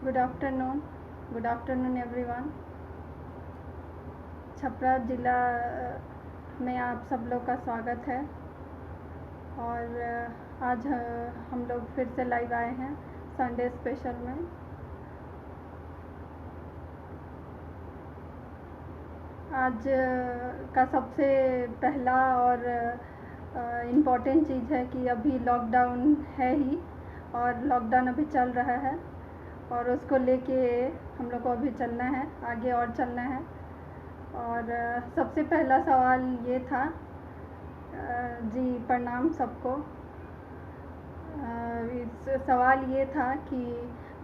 Good afternoon everyone. Chhapra ज़िला में आप सब लोग का स्वागत है। और आज हम लोग फिर से लाइव आए हैं संडे स्पेशल में। आज का सबसे पहला और इम्पॉर्टेंट चीज़ है कि अभी लॉकडाउन है ही, और लॉकडाउन अभी चल रहा है और उसको लेके हम लोग को अभी चलना है, आगे और चलना है। और सबसे पहला सवाल ये था, जी प्रणाम सबको। सवाल ये था कि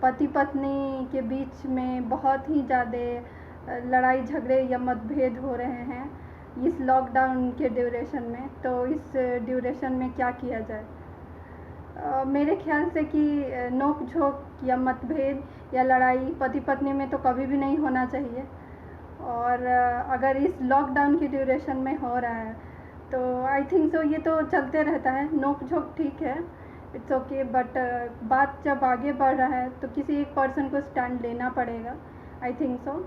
पति पत्नी के बीच में बहुत ही ज़्यादा लड़ाई झगड़े या मतभेद हो रहे हैं इस लॉकडाउन के ड्यूरेशन में, तो इस ड्यूरेशन में क्या किया जाए। मेरे ख्याल से कि नोक झोंक या मतभेद या लड़ाई पति पत्नी में तो कभी भी नहीं होना चाहिए। और अगर इस लॉकडाउन के ड्यूरेशन में हो रहा है तो आई थिंक सो ये तो चलते रहता है। नोक झोंक ठीक है, इट्स ओके, बट बात जब आगे बढ़ रहा है तो किसी एक पर्सन को स्टैंड लेना पड़ेगा। आई थिंक सो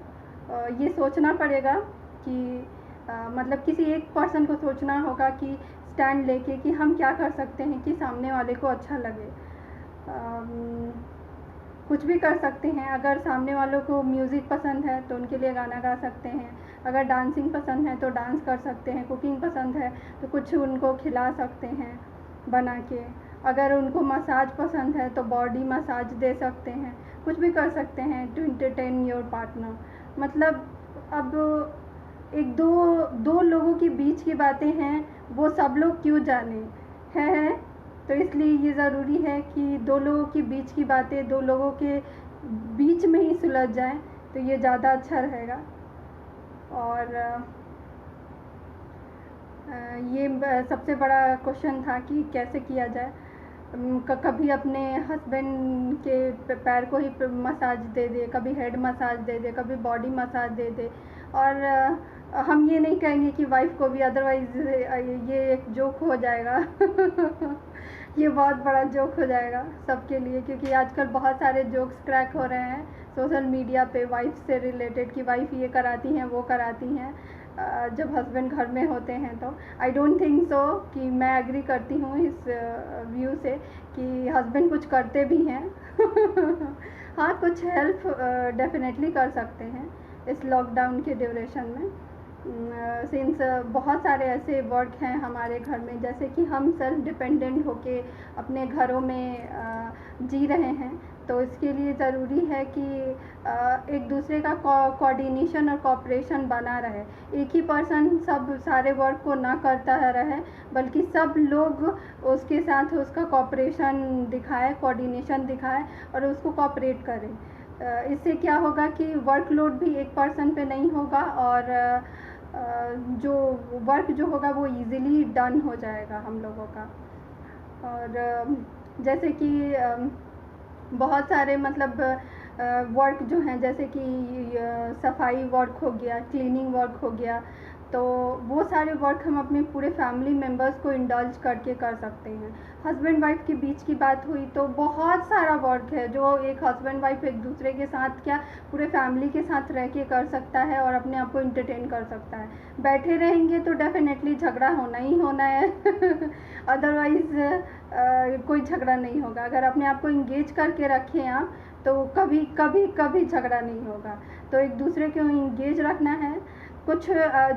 ये सोचना पड़ेगा कि मतलब किसी एक पर्सन को सोचना होगा कि स्टैंड लेके कि हम क्या कर सकते हैं कि सामने वाले को अच्छा लगे। कुछ भी कर सकते हैं। अगर सामने वालों को म्यूज़िक पसंद है तो उनके लिए गाना गा सकते हैं, अगर डांसिंग पसंद है तो डांस कर सकते हैं, कुकिंग पसंद है तो कुछ उनको खिला सकते हैं बना के, अगर उनको मसाज पसंद है तो बॉडी मसाज दे सकते हैं, कुछ भी कर सकते हैं टू एंटरटेन योर पार्टनर। मतलब अब एक दो लोगों के बीच की बातें हैं, वो सब लोग क्यों जाने है। तो इसलिए ये ज़रूरी है कि दो लोगों के बीच की बातें दो लोगों के बीच में ही सुलझ जाए, तो ये ज़्यादा अच्छा रहेगा। और ये सबसे बड़ा क्वेश्चन था कि कैसे किया जाए। कभी अपने हस्बैंड के पैर को ही मसाज दे दे, कभी हेड मसाज दे दे, कभी बॉडी मसाज दे दे। और हम ये नहीं कहेंगे कि वाइफ को भी, अदरवाइज़ ये एक जोक हो जाएगा ये बहुत बड़ा जोक हो जाएगा सबके लिए, क्योंकि आजकल बहुत सारे जोक्स क्रैक हो रहे हैं सोशल मीडिया पे वाइफ से रिलेटेड कि वाइफ ये कराती हैं वो कराती हैं जब हस्बैंड घर में होते हैं। तो आई डोंट थिंक सो कि मैं एग्री करती हूँ इस व्यू से कि हस्बैंड कुछ करते भी हैं हाँ, कुछ हेल्प डेफिनेटली कर सकते हैं इस लॉकडाउन के ड्यूरेशन में। सिंस बहुत सारे ऐसे वर्क हैं हमारे घर में, जैसे कि हम सेल्फ डिपेंडेंट होके अपने घरों में जी रहे हैं, तो इसके लिए ज़रूरी है कि एक दूसरे का कोऑर्डिनेशन और कोऑपरेशन बना रहे। एक ही पर्सन सब सारे वर्क को ना करता रहे, बल्कि सब लोग उसके साथ उसका कोऑपरेशन दिखाए, कोऑर्डिनेशन दिखाए और उसको कोऑपरेट करें। इससे क्या होगा कि वर्कलोड भी एक पर्सन पे नहीं होगा और जो वर्क जो होगा वो इजीली डन हो जाएगा हम लोगों का। और जैसे कि बहुत सारे मतलब वर्क जो हैं, जैसे कि सफाई वर्क हो गया, क्लीनिंग वर्क हो गया, तो वो सारे वर्क हम अपने पूरे फैमिली मेम्बर्स को इंडल्ज करके कर सकते हैं। हस्बैंड वाइफ के बीच की बात हुई तो बहुत सारा वर्क है जो एक हस्बैंड वाइफ एक दूसरे के साथ क्या पूरे फैमिली के साथ रह के कर सकता है और अपने आप को इंटरटेन कर सकता है। बैठे रहेंगे तो डेफिनेटली झगड़ा होना ही होना है अदरवाइज़ कोई झगड़ा नहीं होगा। अगर अपने आप को इंगेज करके रखें आप तो कभी कभी कभी झगड़ा नहीं होगा। तो एक दूसरे को इंगेज रखना है। कुछ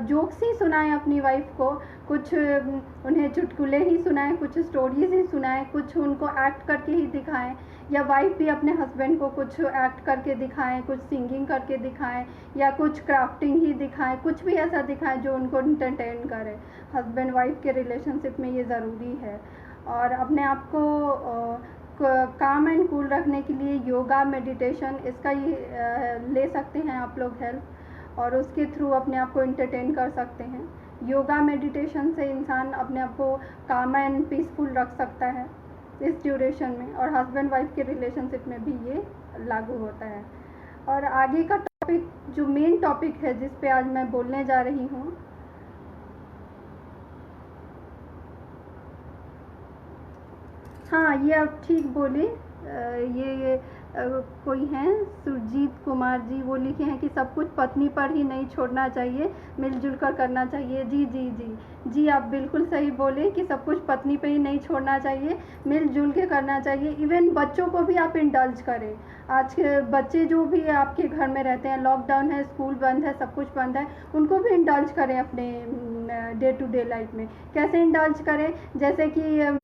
जोक्स ही सुनाएं अपनी वाइफ को, कुछ उन्हें चुटकुले ही सुनाएं, कुछ स्टोरीज ही सुनाएं, कुछ उनको एक्ट करके ही दिखाएं, या वाइफ भी अपने हस्बैंड को कुछ एक्ट करके दिखाएं, कुछ सिंगिंग करके दिखाएं, या कुछ क्राफ्टिंग ही दिखाएं, कुछ भी ऐसा दिखाएं जो उनको इंटरटेन करे। हस्बैंड वाइफ के रिलेशनशिप में ये ज़रूरी है। और अपने आप को काम एंड कूल रखने के लिए योगा, मेडिटेशन, इसका ही ले सकते हैं आप लोग हेल्प, और उसके थ्रू अपने आप को इंटरटेन कर सकते हैं। योगा मेडिटेशन से इंसान अपने आप को काम एंड पीसफुल रख सकता है इस ड्यूरेशन में, और हस्बैंड वाइफ के रिलेशनशिप में भी ये लागू होता है। और आगे का टॉपिक जो मेन टॉपिक है जिस पे आज मैं बोलने जा रही हूँ, हाँ ये आप ठीक बोले, ये कोई हैं सुरजीत कुमार जी, वो लिखे हैं कि सब कुछ पत्नी पर ही नहीं छोड़ना चाहिए, मिलजुल कर करना चाहिए। जी जी जी जी, आप बिल्कुल सही बोले कि सब कुछ पत्नी पे ही नहीं छोड़ना चाहिए, मिलजुल के करना चाहिए। इवन बच्चों को भी आप इंडल्ज करें। आज के बच्चे जो भी आपके घर में रहते हैं, लॉकडाउन है, स्कूल बंद है, सब कुछ बंद है, उनको भी इंडल्ज करें अपने डे टू डे लाइफ में। कैसे इंडल्ज करें? जैसे कि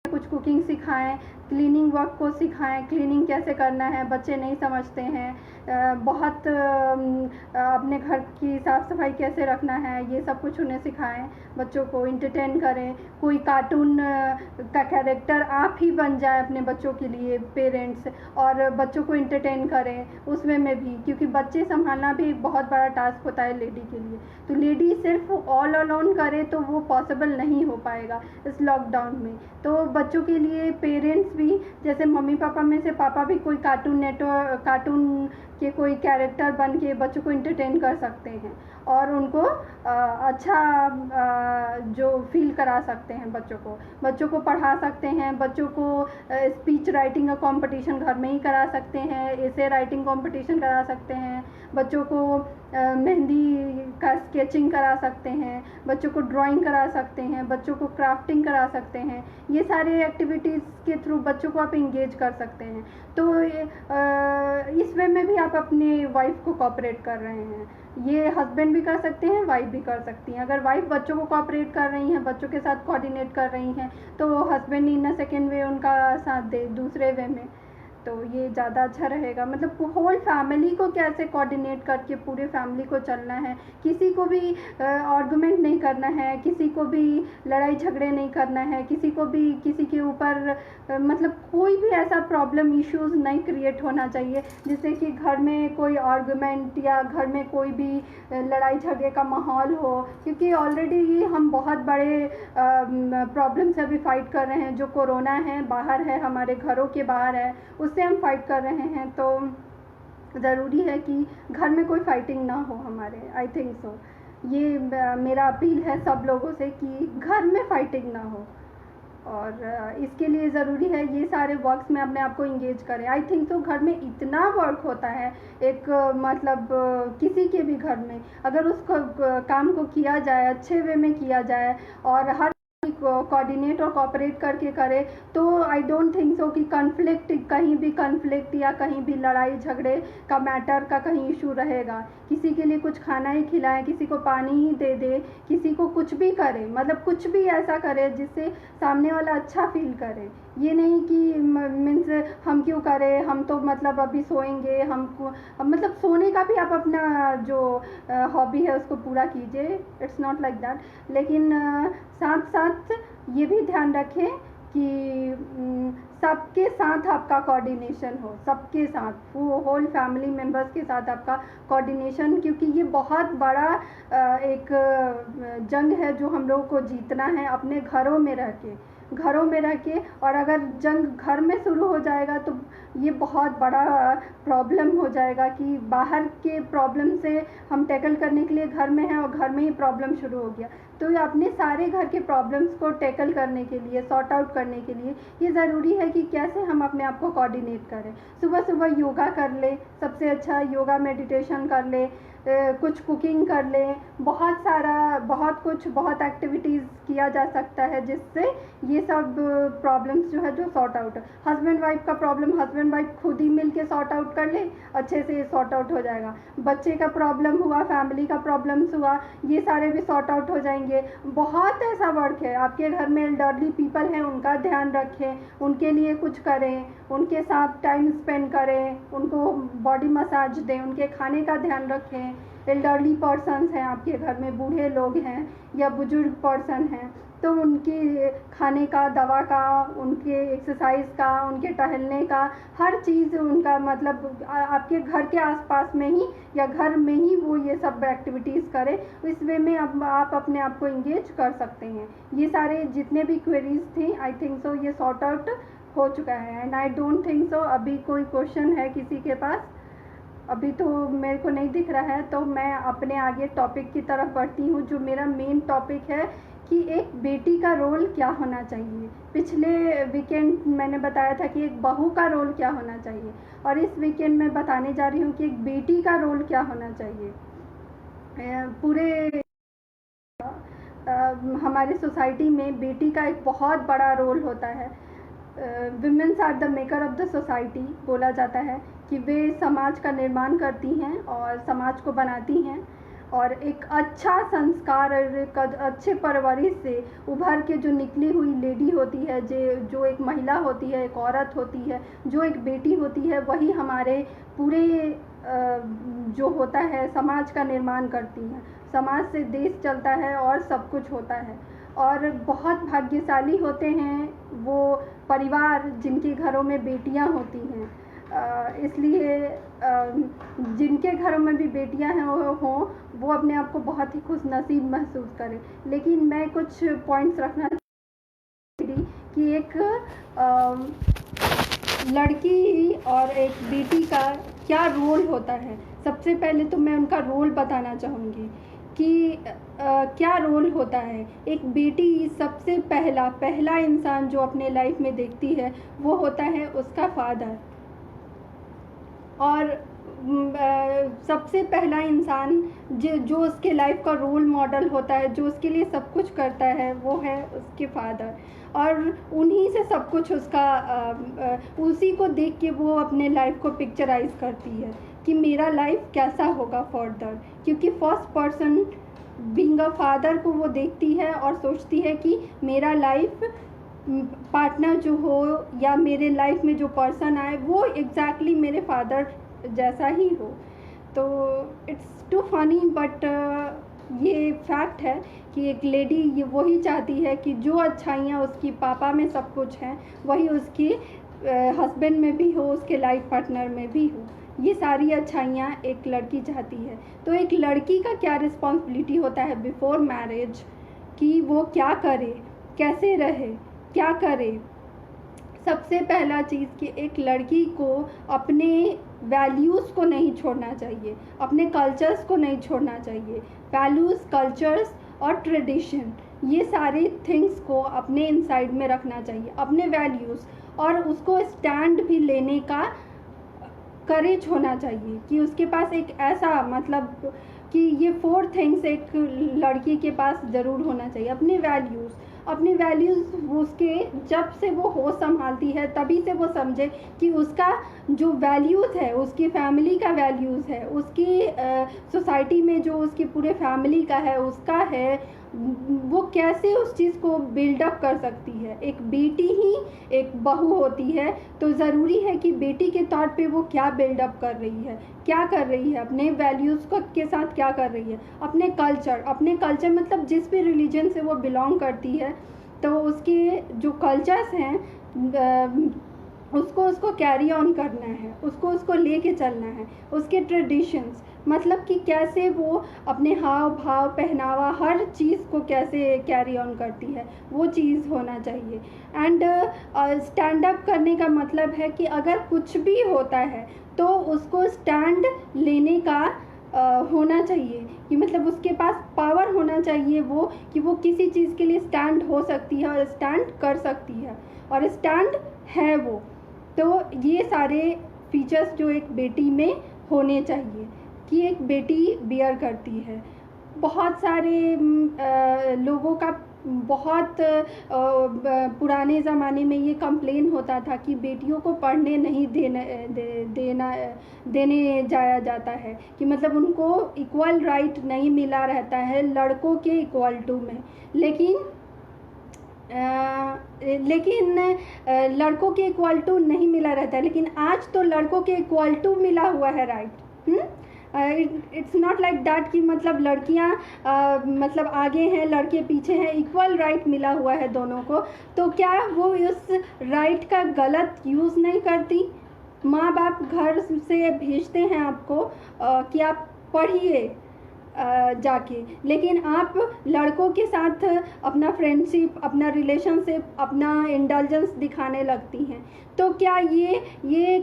कुछ कुकिंग सिखाएं, क्लीनिंग वर्क को सिखाएं, क्लीनिंग कैसे करना है, बच्चे नहीं समझते हैं। बहुत अपने घर की साफ़ सफाई कैसे रखना है, ये सब कुछ उन्हें सिखाएं। बच्चों को इंटरटेन करें। कोई कार्टून का कैरेक्टर आप ही बन जाए अपने बच्चों के लिए, पेरेंट्स, और बच्चों को इंटरटेन करें उस वे में भी, क्योंकि बच्चे संभालना भी एक बहुत बड़ा टास्क होता है लेडी के लिए। तो लेडी सिर्फ ऑल अलोन करे तो वो पॉसिबल नहीं हो पाएगा इस लॉकडाउन में। तो बच्चों के लिए पेरेंट्स भी, जैसे मम्मी पापा में से पापा भी कोई कार्टून के कोई कैरेक्टर बन के बच्चों को इंटरटेन कर सकते हैं और उनको अच्छा जो फील करा सकते हैं। बच्चों को पढ़ा सकते हैं। बच्चों को स्पीच राइटिंग का कंपटीशन घर में ही करा सकते हैं, एसे राइटिंग कंपटीशन करा सकते हैं। बच्चों को मेहंदी का स्केचिंग करा सकते हैं, बच्चों को ड्राइंग करा सकते हैं, बच्चों को क्राफ्टिंग करा सकते हैं। ये सारे एक्टिविटीज़ के थ्रू बच्चों को आप इंगेज कर सकते हैं। तो इस वे में भी आप अपने वाइफ को कोऑपरेट कर रहे हैं। ये हस्बैंड भी कर सकते हैं, वाइफ भी कर सकती हैं। अगर वाइफ बच्चों को कोऑपरेट कर रही हैं, बच्चों के साथ कोऑर्डिनेट कर रही हैं, तो husband in a second way उनका साथ दे दूसरे वे में, तो ये ज़्यादा अच्छा रहेगा। मतलब होल फैमिली को कैसे कोऑर्डिनेट करके पूरे फैमिली को चलना है। किसी को भी आर्गुमेंट नहीं करना है, किसी को भी लड़ाई झगड़े नहीं करना है, किसी को भी किसी के ऊपर मतलब कोई भी ऐसा प्रॉब्लम इश्यूज नहीं क्रिएट होना चाहिए जिससे कि घर में कोई आर्गुमेंट या घर में कोई भी लड़ाई झगड़े का माहौल हो। क्योंकि ऑलरेडी हम बहुत बड़े प्रॉब्लम से अभी फाइट कर रहे हैं। जो कोरोना है, बाहर है, हमारे घरों के बाहर है, उससे हम फाइट कर रहे हैं। तो ज़रूरी है कि घर में कोई फाइटिंग ना हो हमारे। आई थिंक सो, ये मेरा अपील है सब लोगों से कि घर में फाइटिंग ना हो। और इसके लिए ज़रूरी है ये सारे वर्क्स में अपने आप को इंगेज करें। आई थिंक तो घर में इतना वर्क होता है, एक मतलब किसी के भी घर में अगर उस काम को किया जाए, अच्छे वे में किया जाए और हर कोऑर्डिनेट और कोऑपरेट करके करे, तो आई डोंट थिंक सो कि कहीं भी कन्फ्लिक्ट या कहीं भी लड़ाई झगड़े का मैटर का कहीं इशू रहेगा। किसी के लिए कुछ खाना ही खिलाए, किसी को पानी ही दे दे, किसी को कुछ भी करे, मतलब कुछ भी ऐसा करे जिससे सामने वाला अच्छा फील करे। ये नहीं कि मीन्स हम क्यों करें, हम तो मतलब अभी सोएंगे, हमको मतलब सोने का भी आप अपना जो हॉबी है उसको पूरा कीजिए। It's not like that. लेकिन साथ साथ ये भी ध्यान रखें कि सबके साथ आपका कोऑर्डिनेशन हो, सबके साथ, वो होल फैमिली मेम्बर्स के साथ आपका कोऑर्डिनेशन, क्योंकि ये बहुत बड़ा एक जंग है जो हम लोगों को जीतना है अपने घरों में रह के। और अगर जंग घर में शुरू हो जाएगा तो ये बहुत बड़ा प्रॉब्लम हो जाएगा कि बाहर के प्रॉब्लम से हम टैकल करने के लिए घर में हैं और घर में ही प्रॉब्लम शुरू हो गया। तो ये अपने सारे घर के प्रॉब्लम्स को टैकल करने के लिए, सॉर्ट आउट करने के लिए ये ज़रूरी है कि कैसे हम अपने आप को कोऑर्डिनेट करें। सुबह सुबह योगा कर ले, सबसे अच्छा योगा मेडिटेशन कर ले, कुछ कुकिंग कर ले, बहुत एक्टिविटीज़ किया जा सकता है जिससे ये सब प्रॉब्लम्स जो है जो सॉर्ट आउट। हस्बैंड वाइफ का प्रॉब्लम हस्बैंड वाइफ खुद ही मिल के सॉर्ट आउट कर ले, अच्छे से सॉर्ट आउट हो जाएगा। बच्चे का प्रॉब्लम हुआ, फैमिली का प्रॉब्लम्स हुआ, ये सारे भी सॉर्ट आउट हो जाएंगे। बहुत ऐसा वर्क है। आपके घर में एल्डरली पीपल हैं, उनका ध्यान रखें, उनके लिए कुछ करें, उनके साथ टाइम स्पेंड करें, उनको बॉडी मसाज दें, उनके खाने का ध्यान रखें। एल्डरली पर्सन्स हैं आपके घर में, बूढ़े लोग हैं या बुजुर्ग पर्सन हैं, तो उनके खाने का, दवा का, उनके एक्सरसाइज का, उनके टहलने का, हर चीज़ उनका मतलब आपके घर के आसपास में ही या घर में ही वो ये सब एक्टिविटीज़ करें। इस वे में अब आप अपने आप को इंगेज कर सकते हैं। ये सारे जितने भी क्वेरीज थी, आई थिंक सो ये सॉर्ट आउट हो चुका है। And I don't think so अभी कोई क्वेश्चन है किसी के पास। अभी तो मेरे को नहीं दिख रहा है, तो मैं अपने आगे टॉपिक की तरफ बढ़ती हूँ। जो मेरा मेन टॉपिक है कि एक बेटी का रोल क्या होना चाहिए। पिछले वीकेंड मैंने बताया था कि एक बहू का रोल क्या होना चाहिए, और इस वीकेंड मैं बताने जा रही हूँ कि एक बेटी का रोल क्या होना चाहिए। पूरे हमारे सोसाइटी में बेटी का एक बहुत बड़ा रोल होता है। Womens are the maker of the society बोला जाता है कि वे समाज का निर्माण करती हैं और समाज को बनाती हैं, और एक अच्छा संस्कार और एक अच्छे परवरिश से उभर के जो निकली हुई लेडी होती है, जो एक महिला होती है, एक औरत होती है, जो एक बेटी होती है, वही हमारे पूरे जो होता है समाज का निर्माण करती हैं। समाज से देश चलता है और सब कुछ होता है। और बहुत भाग्यशाली होते हैं वो परिवार जिनके घरों में बेटियां होती हैं। इसलिए जिनके घरों में भी बेटियां हैं हों वो अपने आप को बहुत ही खुशनसीब महसूस करें। लेकिन मैं कुछ पॉइंट्स रखना चाहती कि एक लड़की और एक बेटी का क्या रोल होता है। सबसे पहले तो मैं उनका रोल बताना चाहूँगी कि क्या रोल होता है। एक बेटी सबसे पहला इंसान जो अपने लाइफ में देखती है वो होता है उसका फादर, और सबसे पहला इंसान जो उसके लाइफ का रोल मॉडल होता है, जो उसके लिए सब कुछ करता है, वो है उसके फादर। और उन्हीं से सब कुछ उसका उसी को देख के वो अपने लाइफ को पिक्चराइज करती है कि मेरा लाइफ कैसा होगा फर्दर, क्योंकि first person being a father को वो देखती है और सोचती है कि मेरा लाइफ पार्टनर जो हो या मेरे लाइफ में जो पर्सन आए वो एग्जैक्टली मेरे फादर जैसा ही हो। तो इट्स टू फनी बट ये फैक्ट है कि एक लेडी ये वही चाहती है कि जो अच्छाइयाँ उसकी पापा में सब कुछ हैं वही उसके हस्बैंड में भी हो, उसके लाइफ पार्टनर में भी हो। ये सारी अच्छाइयाँ एक लड़की चाहती है। तो एक लड़की का क्या रिस्पॉन्सिबिलिटी होता है बिफोर मैरिज कि वो क्या करे, कैसे रहे, क्या करे। सबसे पहला चीज़ कि एक लड़की को अपने वैल्यूज़ को नहीं छोड़ना चाहिए, अपने कल्चर्स को नहीं छोड़ना चाहिए। वैल्यूज़, कल्चर्स और ट्रेडिशन, ये सारे थिंग्स को अपने इनसाइड में रखना चाहिए, अपने वैल्यूज़, और उसको स्टैंड भी लेने का करेज होना चाहिए कि उसके पास एक ऐसा मतलब कि ये 4 थिंग्स एक लड़की के पास ज़रूर होना चाहिए। अपने वैल्यूज़ उसके जब से वो होश संभालती है तभी से वो समझे कि उसका जो वैल्यूज़ है, उसकी फैमिली का वैल्यूज़ है, उसकी सोसाइटी में जो उसकी पूरे फैमिली का है, उसका है, वो कैसे उस चीज़ को बिल्डअप कर सकती है। एक बेटी ही एक बहू होती है तो ज़रूरी है कि बेटी के तौर पे वो क्या बिल्डअप कर रही है, क्या कर रही है, अपने वैल्यूज़ को के साथ क्या कर रही है। अपने कल्चर मतलब जिस भी रिलीजन से वो बिलोंग करती है तो उसके जो कल्चर्स हैं उसको कैरी ऑन करना है, उसको लेके चलना है। उसके ट्रेडिशंस मतलब कि कैसे वो अपने हाव भाव, पहनावा, हर चीज़ को कैसे कैरी ऑन करती है, वो चीज़ होना चाहिए। एंड स्टैंड अप करने का मतलब है कि अगर कुछ भी होता है तो उसको स्टैंड लेने का होना चाहिए कि मतलब उसके पास पावर होना चाहिए वो कि वो किसी चीज़ के लिए स्टैंड हो सकती है और स्टैंड कर सकती है और स्टैंड है वो। तो ये सारे फीचर्स जो एक बेटी में होने चाहिए कि एक बेटी बियर करती है। बहुत सारे लोगों का बहुत पुराने ज़माने में ये कंप्लेन होता था कि बेटियों को पढ़ने नहीं देने जाया जाता है कि मतलब उनको इक्वल राइट नहीं मिला रहता है लड़कों के इक्वल टू में। लेकिन लड़कों के इक्वल टू नहीं मिला रहता है, लेकिन आज तो लड़कों के इक्वल टू मिला हुआ है right. It's not like that कि मतलब लड़कियां मतलब आगे हैं लड़के पीछे हैं, इक्वल राइट मिला हुआ है दोनों को। तो क्या वो उस राइट का गलत यूज़ नहीं करती? माँ बाप घर से भेजते हैं आपको कि आप पढ़िए जाके, लेकिन आप लड़कों के साथ अपना फ्रेंडशिप, अपना रिलेशनशिप, अपना इंडल्जेंस दिखाने लगती हैं। तो क्या ये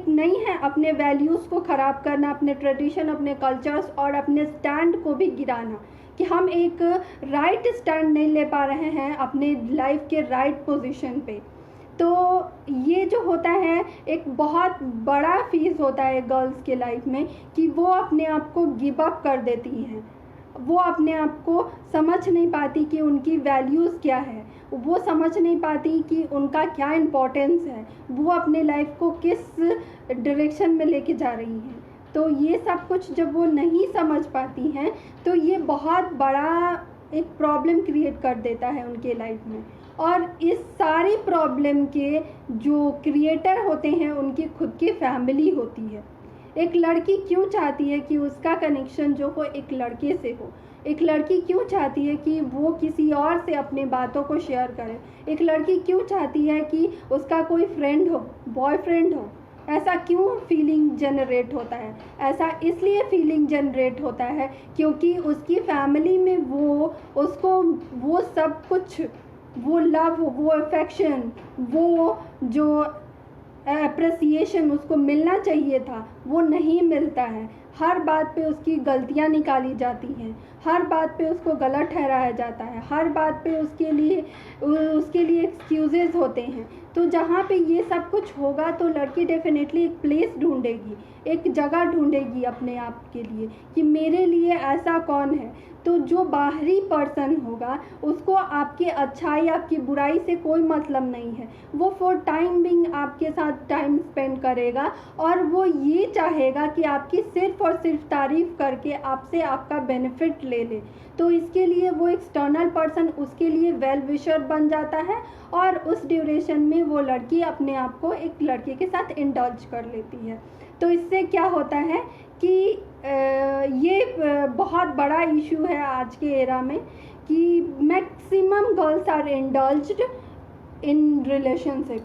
नहीं है अपने वैल्यूज़ को ख़राब करना, अपने ट्रेडिशन, अपने कल्चर्स और अपने स्टैंड को भी गिराना? कि हम एक राइट स्टैंड नहीं ले पा रहे हैं अपने लाइफ के राइट पोजीशन पे। तो ये जो होता है एक बहुत बड़ा फीस होता है गर्ल्स के लाइफ में कि वो अपने आप को गिव अप कर देती हैं। वो अपने आप को समझ नहीं पाती कि उनकी वैल्यूज़ क्या है, वो समझ नहीं पाती कि उनका क्या इम्पोर्टेंस है, वो अपने लाइफ को किस डायरेक्शन में लेके जा रही हैं। तो ये सब कुछ जब वो नहीं समझ पाती हैं तो ये बहुत बड़ा एक प्रॉब्लम क्रिएट कर देता है उनके लाइफ में। और इस सारी प्रॉब्लम के जो क्रिएटर होते हैं उनकी खुद की फैमिली होती है। एक लड़की क्यों चाहती है कि उसका कनेक्शन जो हो एक लड़के से हो? एक लड़की क्यों चाहती है कि वो किसी और से अपनी बातों को शेयर करे? एक लड़की क्यों चाहती है कि उसका कोई फ्रेंड हो, बॉयफ्रेंड हो? ऐसा क्यों फीलिंग जनरेट होता है? ऐसा इसलिए फीलिंग जनरेट होता है क्योंकि उसकी फैमिली में वो उसको वो सब कुछ, वो लव, वो अफेक्शन, वो जो अप्रिसिएशन उसको मिलना चाहिए था वो नहीं मिलता है। हर बात पे उसकी गलतियां निकाली जाती हैं, हर बात पे उसको गलत ठहराया जाता है, हर बात पे उसके लिए एक्सक्यूजेज होते हैं। तो जहाँ पे ये सब कुछ होगा तो लड़की डेफिनेटली एक प्लेस ढूंढेगी, एक जगह ढूंढेगी अपने आप के लिए कि मेरे लिए ऐसा कौन है। तो जो बाहरी पर्सन होगा उसको आपकी अच्छाई आपकी बुराई से कोई मतलब नहीं है। वो फॉर टाइम बिंग आपके साथ टाइम स्पेंड करेगा और वो ये चाहेगा कि आपकी सिर्फ और सिर्फ तारीफ़ करके आपसे आपका बेनिफिट ले ले। तो इसके लिए वो एक्सटर्नल पर्सन उसके लिए वेल विशर बन जाता है और उस ड्यूरेशन में वो लड़की अपने आप को एक लड़के के साथ इंडल्ज कर लेती है। तो इससे क्या होता है कि ये बहुत बड़ा इशू है आज के एरा में कि maximum girls are indulged in relationship.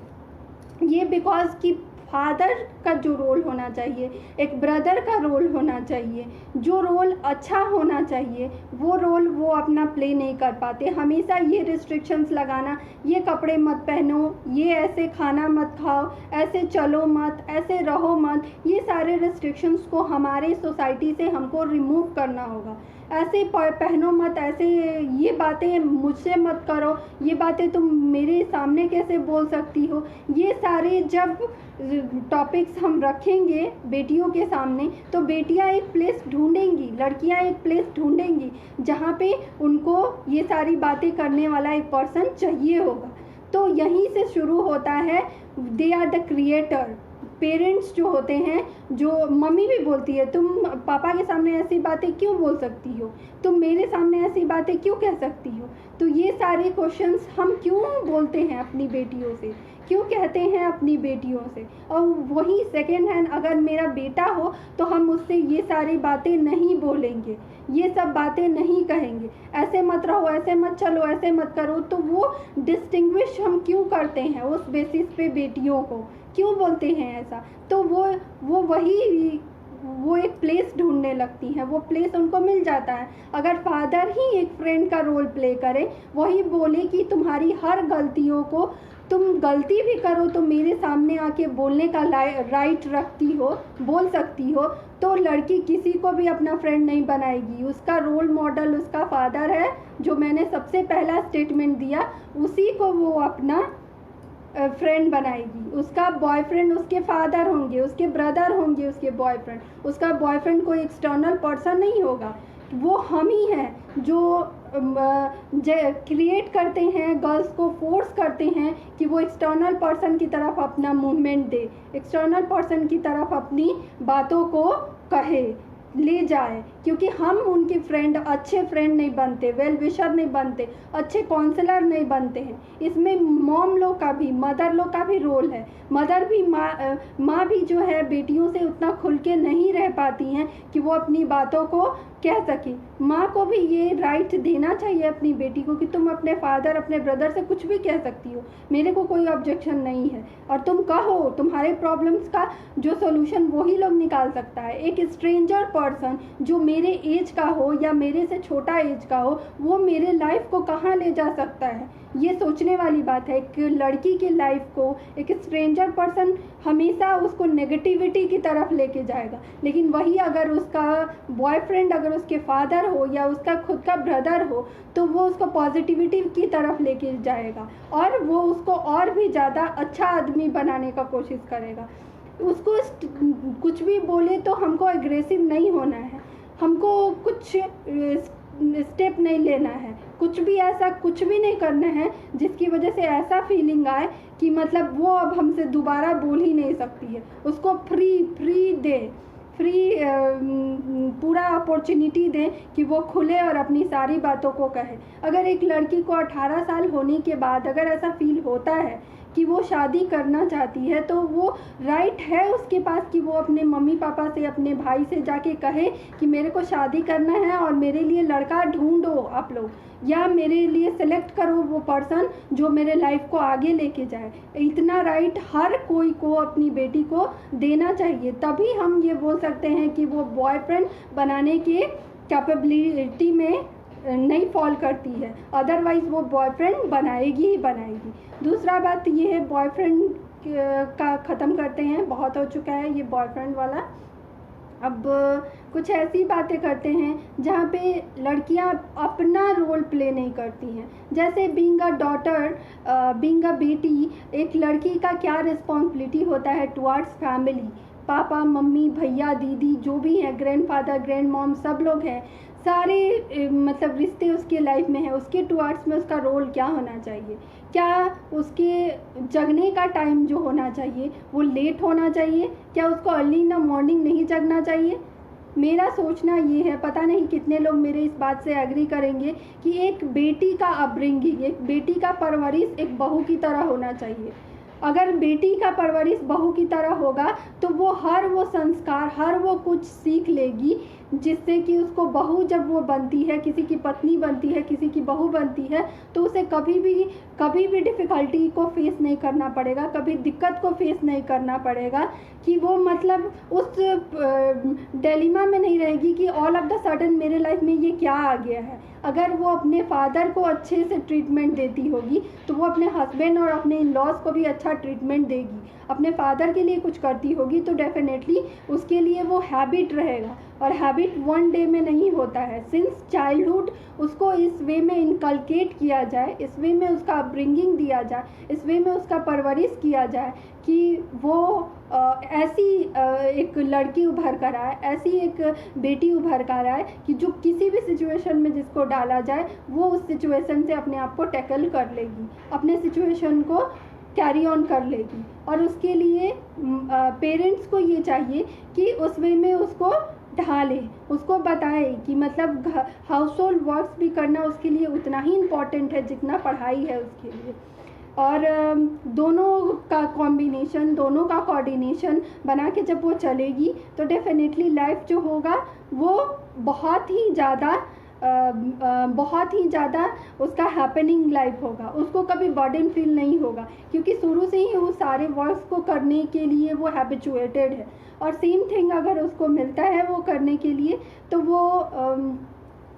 ये बिकॉज कि फादर का जो रोल होना चाहिए, एक ब्रदर का रोल होना चाहिए, जो रोल अच्छा होना चाहिए वो रोल वो अपना प्ले नहीं कर पाते। हमेशा ये रिस्ट्रिक्शंस लगाना, ये कपड़े मत पहनो, ये ऐसे खाना मत खाओ, ऐसे चलो मत, ऐसे रहो मत, ये सारे रिस्ट्रिक्शंस को हमारे सोसाइटी से हमको रिमूव करना होगा। ऐसे पहनो मत, ऐसे ये बातें मुझसे मत करो, ये बातें तुम मेरे सामने कैसे बोल सकती हो। ये सारे जब टॉपिक्स हम रखेंगे बेटियों के सामने तो बेटियां एक प्लेस ढूंढेंगी, लड़कियां एक प्लेस ढूंढेंगी जहाँ पे उनको ये सारी बातें करने वाला एक पर्सन चाहिए होगा। तो यहीं से शुरू होता है, they are the creator. Parents जो होते हैं, जो मम्मी भी बोलती है तुम पापा के सामने ऐसी बातें क्यों बोल सकती हो, तुम मेरे सामने ऐसी बातें क्यों कह सकती हो। तो ये सारे क्वेश्चंस हम क्यों बोलते हैं अपनी बेटियों से, क्यों कहते हैं अपनी बेटियों से। और वही सेकेंड हैंड अगर मेरा बेटा हो तो हम उससे ये सारी बातें नहीं बोलेंगे, ये सब बातें नहीं कहेंगे, ऐसे मत रहो, ऐसे मत चलो, ऐसे मत करो। तो वो डिस्टिंग्विश हम क्यों करते हैं उस बेसिस पे बेटियों को, क्यों बोलते हैं ऐसा। तो वो एक प्लेस ढूंढने लगती हैं, वो प्लेस उनको मिल जाता है। अगर फादर ही एक फ्रेंड का रोल प्ले करे, वही बोले कि तुम्हारी हर गलतियों को, तुम गलती भी करो तो मेरे सामने आके बोलने का राइट रखती हो, बोल सकती हो, तो लड़की किसी को भी अपना फ्रेंड नहीं बनाएगी। उसका रोल मॉडल उसका फादर है, जो मैंने सबसे पहला स्टेटमेंट दिया, उसी को वो अपना फ्रेंड बनाएगी। उसका बॉयफ्रेंड उसके फादर होंगे, उसके ब्रदर होंगे, उसके बॉयफ्रेंड, उसका बॉयफ्रेंड कोई एक्सटर्नल पर्सन नहीं होगा। वो हम ही हैं जो क्रिएट करते हैं, गर्ल्स को फोर्स करते हैं कि वो एक्सटर्नल पर्सन की तरफ अपना मूवमेंट दे, एक्सटर्नल पर्सन की तरफ अपनी बातों को कहे, ले जाए। क्योंकि हम उनके फ्रेंड, अच्छे फ्रेंड नहीं बनते, वेल विशर नहीं बनते, अच्छे काउंसलर नहीं बनते हैं। इसमें मॉम लोग का भी, मदर लोग का भी रोल है। मदर भी, माँ भी जो है बेटियों से उतना खुल के नहीं रह पाती हैं कि वो अपनी बातों को कह सके। माँ को भी ये राइट देना चाहिए अपनी बेटी को कि तुम अपने फादर, अपने ब्रदर से कुछ भी कह सकती हो, मेरे को कोई ऑब्जेक्शन नहीं है, और तुम कहो, तुम्हारे प्रॉब्लम्स का जो सोल्यूशन वही लोग निकाल सकता है। एक स्ट्रेंजर पर्सन जो मेरे एज का हो या मेरे से छोटा एज का हो, वो मेरे लाइफ को कहाँ ले जा सकता है, ये सोचने वाली बात है। एक लड़की की लाइफ को एक स्ट्रेंजर पर्सन हमेशा उसको नेगेटिविटी की तरफ लेके जाएगा, लेकिन वही अगर उसका बॉयफ्रेंड अगर उसके फादर हो या उसका खुद का ब्रदर हो तो वो उसको पॉजिटिविटी की तरफ लेके जाएगा और वो उसको और भी ज़्यादा अच्छा आदमी बनाने का कोशिश करेगा। उसको कुछ भी बोले तो हमको एग्रेसिव नहीं होना है, हमको कुछ स्टेप नहीं लेना है, कुछ भी ऐसा कुछ भी नहीं करना है जिसकी वजह से ऐसा फीलिंग आए कि मतलब वो अब हमसे दोबारा बोल ही नहीं सकती है। उसको फ्री दे, पूरा अपॉर्चुनिटी दें कि वो खुले और अपनी सारी बातों को कहे। अगर एक लड़की को 18 साल होने के बाद अगर ऐसा फील होता है कि वो शादी करना चाहती है तो वो राइट है उसके पास कि वो अपने मम्मी पापा से अपने भाई से जाके कहे कि मेरे को शादी करना है और मेरे लिए लड़का ढूंढो आप लोग, या मेरे लिए सेलेक्ट करो वो पर्सन जो मेरे लाइफ को आगे लेके जाए। इतना राइट हर कोई को अपनी बेटी को देना चाहिए, तभी हम ये बोल सकते हैं कि वो बॉयफ्रेंड बनाने के कैपेबिलिटी में नहीं फॉल करती है, अदरवाइज वो बॉयफ्रेंड बनाएगी ही बनाएगी। दूसरा बात ये है, बॉयफ्रेंड का ख़त्म करते हैं, बहुत हो चुका है ये बॉयफ्रेंड वाला। अब कुछ ऐसी बातें करते हैं जहाँ पे लड़कियाँ अपना रोल प्ले नहीं करती हैं, जैसे being a daughter, being a बेटी, एक लड़की का क्या रिस्पॉन्सिबिलिटी होता है टुवर्ड्स फैमिली, पापा मम्मी भैया दीदी जो भी हैं, ग्रैंडफादर ग्रैंड मॉम सब लोग हैं, सारे मतलब रिश्ते उसके लाइफ में है, उसके टुवर्ड्स में उसका रोल क्या होना चाहिए, क्या उसके जगने का टाइम जो होना चाहिए वो लेट होना चाहिए, क्या उसको अर्ली इन द मॉर्निंग नहीं जगना चाहिए। मेरा सोचना ये है, पता नहीं कितने लोग मेरे इस बात से एग्री करेंगे, कि एक बेटी का अपब्रिंगिंग, एक बेटी का परवरिश एक बहू की तरह होना चाहिए। अगर बेटी का परवरिश बहू की तरह होगा तो वो हर वो संस्कार, हर वो कुछ सीख लेगी जिससे कि उसको बहू जब वो बनती है, किसी की पत्नी बनती है, किसी की बहू बनती है, तो उसे कभी भी डिफ़िकल्टी को फेस नहीं करना पड़ेगा, कभी दिक्कत को फेस नहीं करना पड़ेगा, कि वो मतलब उस डिलेमा में नहीं रहेगी कि ऑल ऑफ द सडन मेरे लाइफ में ये क्या आ गया है। अगर वो अपने फादर को अच्छे से ट्रीटमेंट देती होगी तो वो अपने हस्बैंड और अपने इन लॉज को भी अच्छा ट्रीटमेंट देगी। अपने फादर के लिए कुछ करती होगी तो डेफिनेटली उसके लिए वो हैबिट रहेगा, और हैबिट वन डे में नहीं होता है। सिंस चाइल्डहुड उसको इस वे में इनकलकेट किया जाए, इस वे में उसका अपब्रिंगिंग दिया जाए, इस वे में उसका परवरिश किया जाए कि वो ऐसी एक लड़की उभर कर आए, ऐसी एक बेटी उभर कर आए कि जो किसी भी सिचुएशन में जिसको डाला जाए वो उस सिचुएशन से अपने आप को टैकल कर लेगी, अपने सिचुएशन को कैरी ऑन कर लेगी। और उसके लिए पेरेंट्स को ये चाहिए कि उस वे में उसको ढाले, उसको बताए कि मतलब हाउस होल्ड वर्क्स भी करना उसके लिए उतना ही इम्पॉर्टेंट है जितना पढ़ाई है उसके लिए। और दोनों का कॉम्बिनेशन, दोनों का कोऑर्डिनेशन बना के जब वो चलेगी तो डेफिनेटली लाइफ जो होगा वो बहुत ही ज़्यादा उसका हैपनिंग लाइफ होगा, उसको कभी बर्डन फील नहीं होगा, क्योंकि शुरू से ही वो सारे वर्क्स को करने के लिए वो हैबिचुएटेड है। और सेम थिंग अगर उसको मिलता है वो करने के लिए तो वो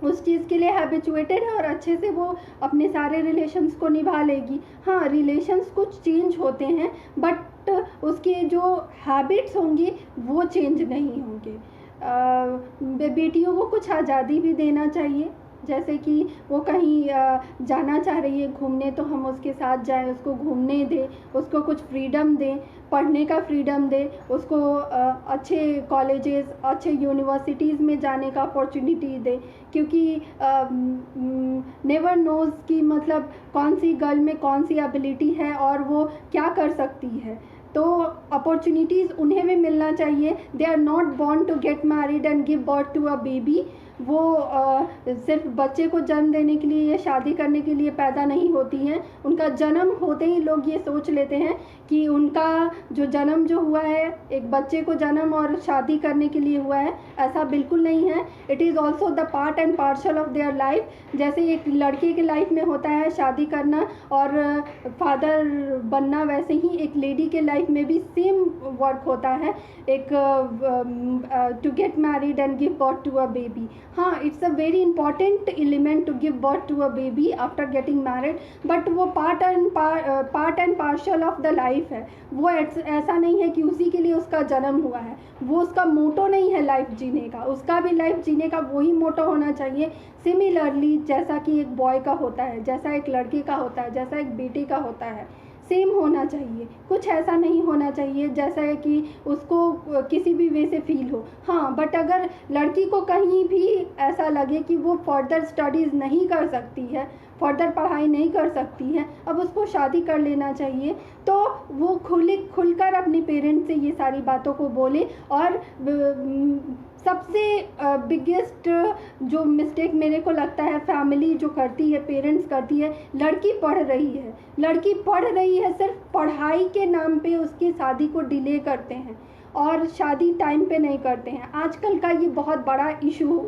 उस चीज़ के लिए हैबिचुएटेड है और अच्छे से वो अपने सारे रिलेशंस को निभा लेगी। हाँ, रिलेशंस कुछ चेंज होते हैं बट उसके जो हैबिट्स होंगे वो चेंज नहीं होंगे। बेटियों को कुछ आज़ादी भी देना चाहिए, जैसे कि वो कहीं जाना चाह रही है घूमने तो हम उसके साथ जाएं, उसको घूमने दें, उसको कुछ फ्रीडम दें, पढ़ने का फ्रीडम दें, उसको अच्छे कॉलेजेस, अच्छे यूनिवर्सिटीज़ में जाने का अपॉर्चुनिटी दें, क्योंकि नेवर नोज़ कि मतलब कौन सी गर्ल में कौन सी एबिलिटी है और वो क्या कर सकती है। तो अपॉर्चुनिटीज़ उन्हें भी मिलना चाहिए। They are not born to get married and give birth to a baby. वो सिर्फ बच्चे को जन्म देने के लिए या शादी करने के लिए पैदा नहीं होती हैं। उनका जन्म होते ही लोग ये सोच लेते हैं कि उनका जो जन्म जो हुआ है एक बच्चे को जन्म और शादी करने के लिए हुआ है, ऐसा बिल्कुल नहीं है। It is also the part and parcel of their life. जैसे एक लड़के के लाइफ में होता है शादी करना और फादर बनना, वैसे ही एक लेडी के लाइफ में भी सेम वर्क होता है, एक to get married and give birth to a baby. हाँ, it's a very important element to give birth to a baby after getting married, but वो part and parcel of the life है। वो ऐसा नहीं है कि उसी के लिए उसका जन्म हुआ है, वो उसका मोटो नहीं है लाइफ जीने का, उसका भी लाइफ जीने का वही मोटो होना चाहिए। सिमिलरली जैसा कि एक बॉय का होता है, जैसा एक लड़के का होता है, जैसा एक बेटे का होता है, सेम होना चाहिए। कुछ ऐसा नहीं होना चाहिए जैसा है कि उसको किसी भी वे से फील हो। हाँ, बट अगर लड़की को कहीं भी ऐसा लगे कि वो फर्दर स्टडीज़ नहीं कर सकती है, फर्दर पढ़ाई नहीं कर सकती है, अब उसको शादी कर लेना चाहिए। तो वो खुलकर अपने पेरेंट्स से ये सारी बातों को बोले। और सबसे बिगेस्ट जो मिस्टेक मेरे को लगता है फैमिली जो करती है, पेरेंट्स करती है, लड़की पढ़ रही है, सिर्फ पढ़ाई के नाम पे उसकी शादी को डिले करते हैं और शादी टाइम पे नहीं करते हैं। आजकल का ये बहुत बड़ा इशू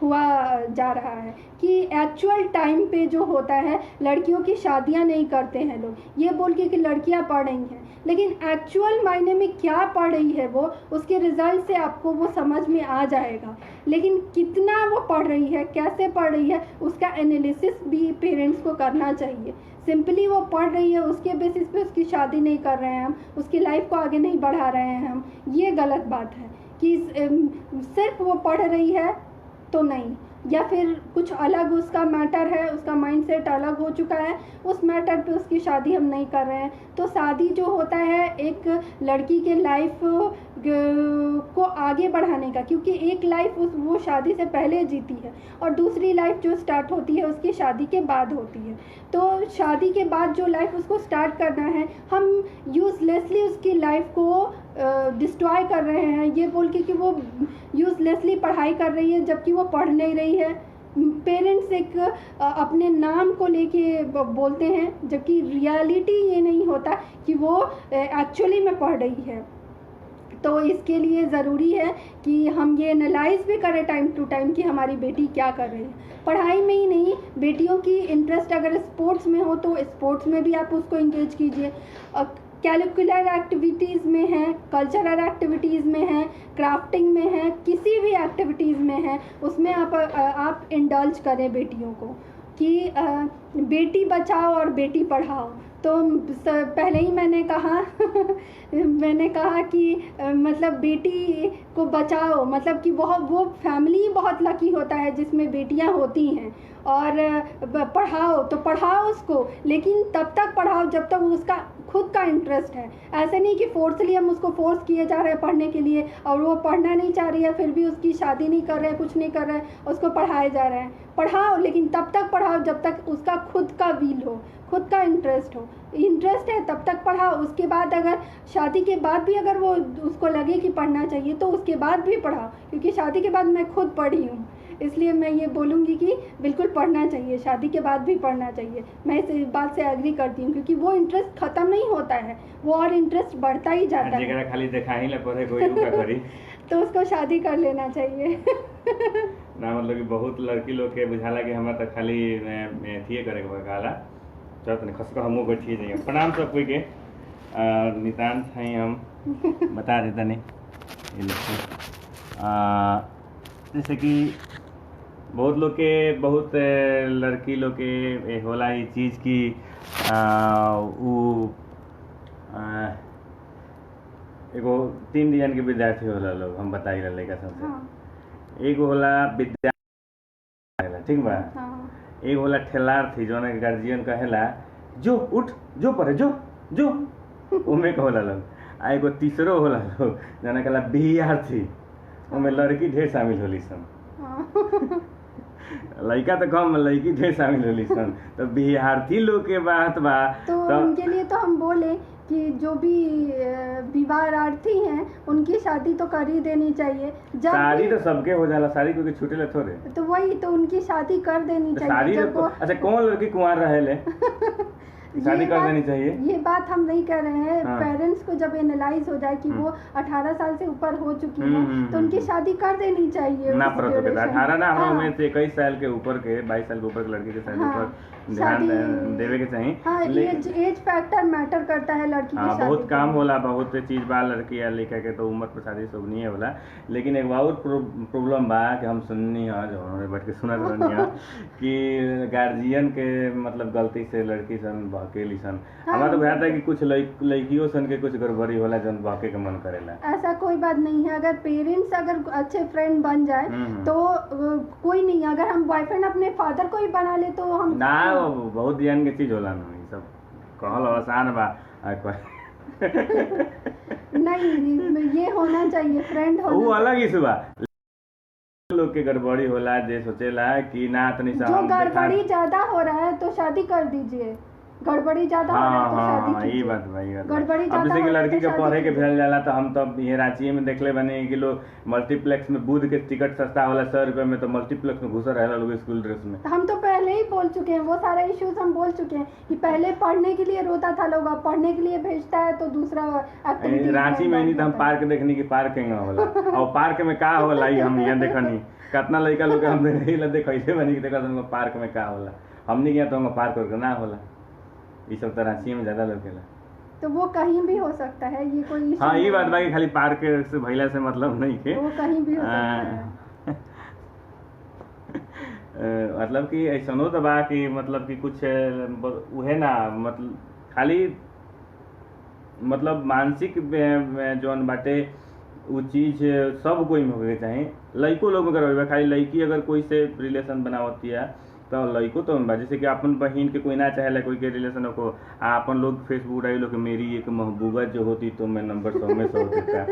हुआ जा रहा है कि एक्चुअल टाइम पे जो होता है लड़कियों की शादियां नहीं करते हैं लोग, ये बोल के कि लड़कियां पढ़ रही हैं, लेकिन एक्चुअल मायने में क्या पढ़ रही है वो, उसके रिजल्ट से आपको वो समझ में आ जाएगा। लेकिन कितना वो पढ़ रही है, कैसे पढ़ रही है, उसका एनालिसिस भी पेरेंट्स को करना चाहिए। सिंपली वो पढ़ रही है, उसके बेसिस पे उसकी शादी नहीं कर रहे हैं हम, उसकी लाइफ को आगे नहीं बढ़ा रहे हैं हम, ये गलत बात है। कि सिर्फ वो पढ़ रही है तो नहीं, या फिर कुछ अलग उसका मैटर है, उसका माइंडसेट अलग हो चुका है, उस मैटर पे उसकी शादी हम नहीं कर रहे हैं। तो शादी जो होता है एक लड़की के लाइफ को आगे बढ़ाने का, क्योंकि एक लाइफ वो शादी से पहले जीती है और दूसरी लाइफ जो स्टार्ट होती है उसकी शादी के बाद होती है। तो शादी के बाद जो लाइफ उसको स्टार्ट करना है, हम यूजलेसली उसकी लाइफ को डिस्ट्रॉय कर रहे हैं ये बोल के कि वो यूजलेसली पढ़ाई कर रही है जबकि वो पढ़ नहीं रही है। पेरेंट्स एक अपने नाम को लेके बोलते हैं, जबकि रियलिटी ये नहीं होता कि वो एक्चुअली में पढ़ रही है। तो इसके लिए ज़रूरी है कि हम ये एनालाइज भी करें टाइम टू टाइम कि हमारी बेटी क्या कर रही है। पढ़ाई में ही नहीं, बेटियों की इंटरेस्ट अगर स्पोर्ट्स में हो तो स्पोर्ट्स में भी आप उसको इंगेज कीजिए। कैलिकुलर एक्टिविटीज़ में है, कल्चरल एक्टिविटीज़ में है, क्राफ्टिंग में है, किसी भी एक्टिविटीज़ में है, उसमें आप इंडल्ज करें बेटियों को कि बेटी बचाओ और बेटी पढ़ाओ। तो पहले ही मैंने कहा कि मतलब बेटी को बचाओ, मतलब कि वो फैमिली बहुत लकी होता है जिसमें बेटियां होती हैं। और पढ़ाओ तो पढ़ाओ उसको, लेकिन तब तक पढ़ाओ जब तक उसका खुद का इंटरेस्ट है। ऐसे नहीं कि फोर्सली हम उसको फोर्स किए जा रहे हैं पढ़ने के लिए और वो पढ़ना नहीं चाह रही है, फिर भी उसकी शादी नहीं कर रहे हैं, कुछ नहीं कर रहे हैं, उसको पढ़ाए जा रहे हैं। पढ़ाओ, लेकिन तब तक पढ़ाओ जब तक उसका खुद का विल हो, खुद का इंटरेस्ट हो। इंटरेस्ट है तब तक पढ़ाओ, उसके बाद अगर शादी के बाद भी अगर वो उसको लगे कि पढ़ना चाहिए तो उसके बाद भी पढ़ाओ। क्योंकि शादी के बाद मैं खुद पढ़ी हूँ, इसलिए मैं ये बोलूँगी कि बिल्कुल पढ़ना चाहिए, शादी के बाद भी पढ़ना चाहिए। मैं इस बात से एग्री करती हूँ, क्योंकि वो इंटरेस्ट ख़त्म नहीं होता है, वो और इंटरेस्ट बढ़ता ही जाता है। खाली देखा ही ले पढ़े कोई का करी तो उसको शादी कर लेना चाहिए। ना मतलब कि बहुत लड़की लोग के बुझाला कि हमरा तो खाली थिए करे के बकाला चल तनी खसका हमो बैठिए जाइए। प्रणाम सब कोई के नितांत हैं हम बता देता नहीं जैसे कि बहुत लोग के बहुत लड़की लोग के होला ये चीज़ की एगो 3 डिजाइन के विद्यार्थी होला लोग, हम बताई रहे लड़का सबसे। हाँ। एगो होला विद्या, ठीक बा। हाँ। एगो होला ठेलार थी जो गार्जियन कहेला जो उठ जो पढ़े जो जो उमे के होला लोग। आ एगो तीसरो होला लोग जना कहला बिहार थी, उमे लड़की ढेर शामिल होली सन। लड़का तो कम, लड़की ढेर शामिल होली सन। तो बिहार्थी लोग के बात बा तो उनके लिए तो हम बोले कि जो भी विवाहार्थी हैं उनकी शादी तो कर ही देनी चाहिए। जब शादी तो सबके हो जाला, शादी क्योंकि छूटे ले थोड़े, तो वही तो उनकी शादी कर देनी चाहिए। शादी जब तो अच्छा कौन लड़की कुंवार रहे ले शादी कर देनी चाहिए। ये बात हम नहीं कह रहे हैं। हाँ। पेरेंट्स को जब एनालाइज हो जाए कि वो 18 साल से ऊपर हो चुकी है तो उनकी शादी कर देनी चाहिए ना उस फर्क होता है। duration। 18 ना हाँ। हमें से 21 साल के ऊपर के 22 साल के ऊपर के लड़की के शादी हाँ। पर ध्यान देवे के चाहिए। हाँ, एज फैक्टर मैटर करता है लड़की की हाँ, शादी बहुत के काम लिए। होला, बहुत चीज बा लड़की या लड़का के तो उम्र पर शादी सब नहीं है होला। लेकिन एक और प्रॉब्लम बा कि हम सुननी है जो हमारे बैठ के सुनत रहनी है कि गार्जियन के मतलब गलती से लड़की सन बहकेली सन। हमारा तो बुझाता है कि कुछ लड़कियों सन के कुछ गड़बड़ी होला जौन बहके के मन करेला। ऐसा कोई बात नहीं है। अगर पेरेंट्स अगर अच्छे फ्रेंड बन जाए तो कोई नहीं। अगर हम बॉयफ्रेंड अपने फादर को ही बना ले तो हम ना बहुत ध्यान के चीज होला ना, सब कहल आसान बा। नहीं, ये होना चाहिए, फ्रेंड होना। वो अलग ही सुबह लोग के गड़बड़ी होला जे सोचेला कि ना तनी सा जो गड़बड़ी ज्यादा हो रहा है तो शादी कर दीजिए। गड़बड़ी ज्यादा हो रहा है तो शादी हाँ, कीजिए। ये बात भाई गड़बड़ी अब ज्यादा जैसे कि हो रहा है लड़की तो के शादी पढ़े के कीजिए। भेजल जाला तो हम तो ये रांची में देखले बने कि लोग मल्टीप्लेक्स में बुध के टिकट सस्ता होला 100 रुपए में, तो मल्टीप्लेक्स में घुसा रहेला लोग स्कूल ड्रेस में। हम तो पहले ही बोल चुके हैं, वो सारे इश्यूज हम बोल चुके हैं कि पहले पढ़ने के लिए रोता था लोग, अब पढ़ने के लिए भेजता है तो दूसरा एक्टिविटी। रांची में नहीं तो हम पार्क देखनी कि पार्क होला और पार्क में का होला ही हम ये देखनी कितना लड़का लोग हम देखैसे बनी कि देखा पार्क में का होला। हमने गया तो हम पार्क और ना होला। ये सब तो रांची में ज्यादा लोग केला। तो वो कहीं भी हो सकता है, ये कोई issue हाँ, ये नहीं बात है। बाकी खाली पार्क से भइला से मतलब नहीं के वो कहीं भी हो सकता है। मतलब कि ऐसनो तो बा कि मतलब कि कुछ उहे ना मतलब खाली मतलब मानसिक जौन बाटे वो चीज सब कोई में होके चाहे। लड़को लोग में करवाइबा, खाली लड़की अगर कोई से रिलेशन बनावती है तो लड़को तो बा। जैसे कि अपन बहन के कोई ना चाहेला कोई के रिलेशन को अपन लोग फेसबुक डाली लोग मेरी एक महबूबा जो होती तो मैं नंबर 100 में 100 देता।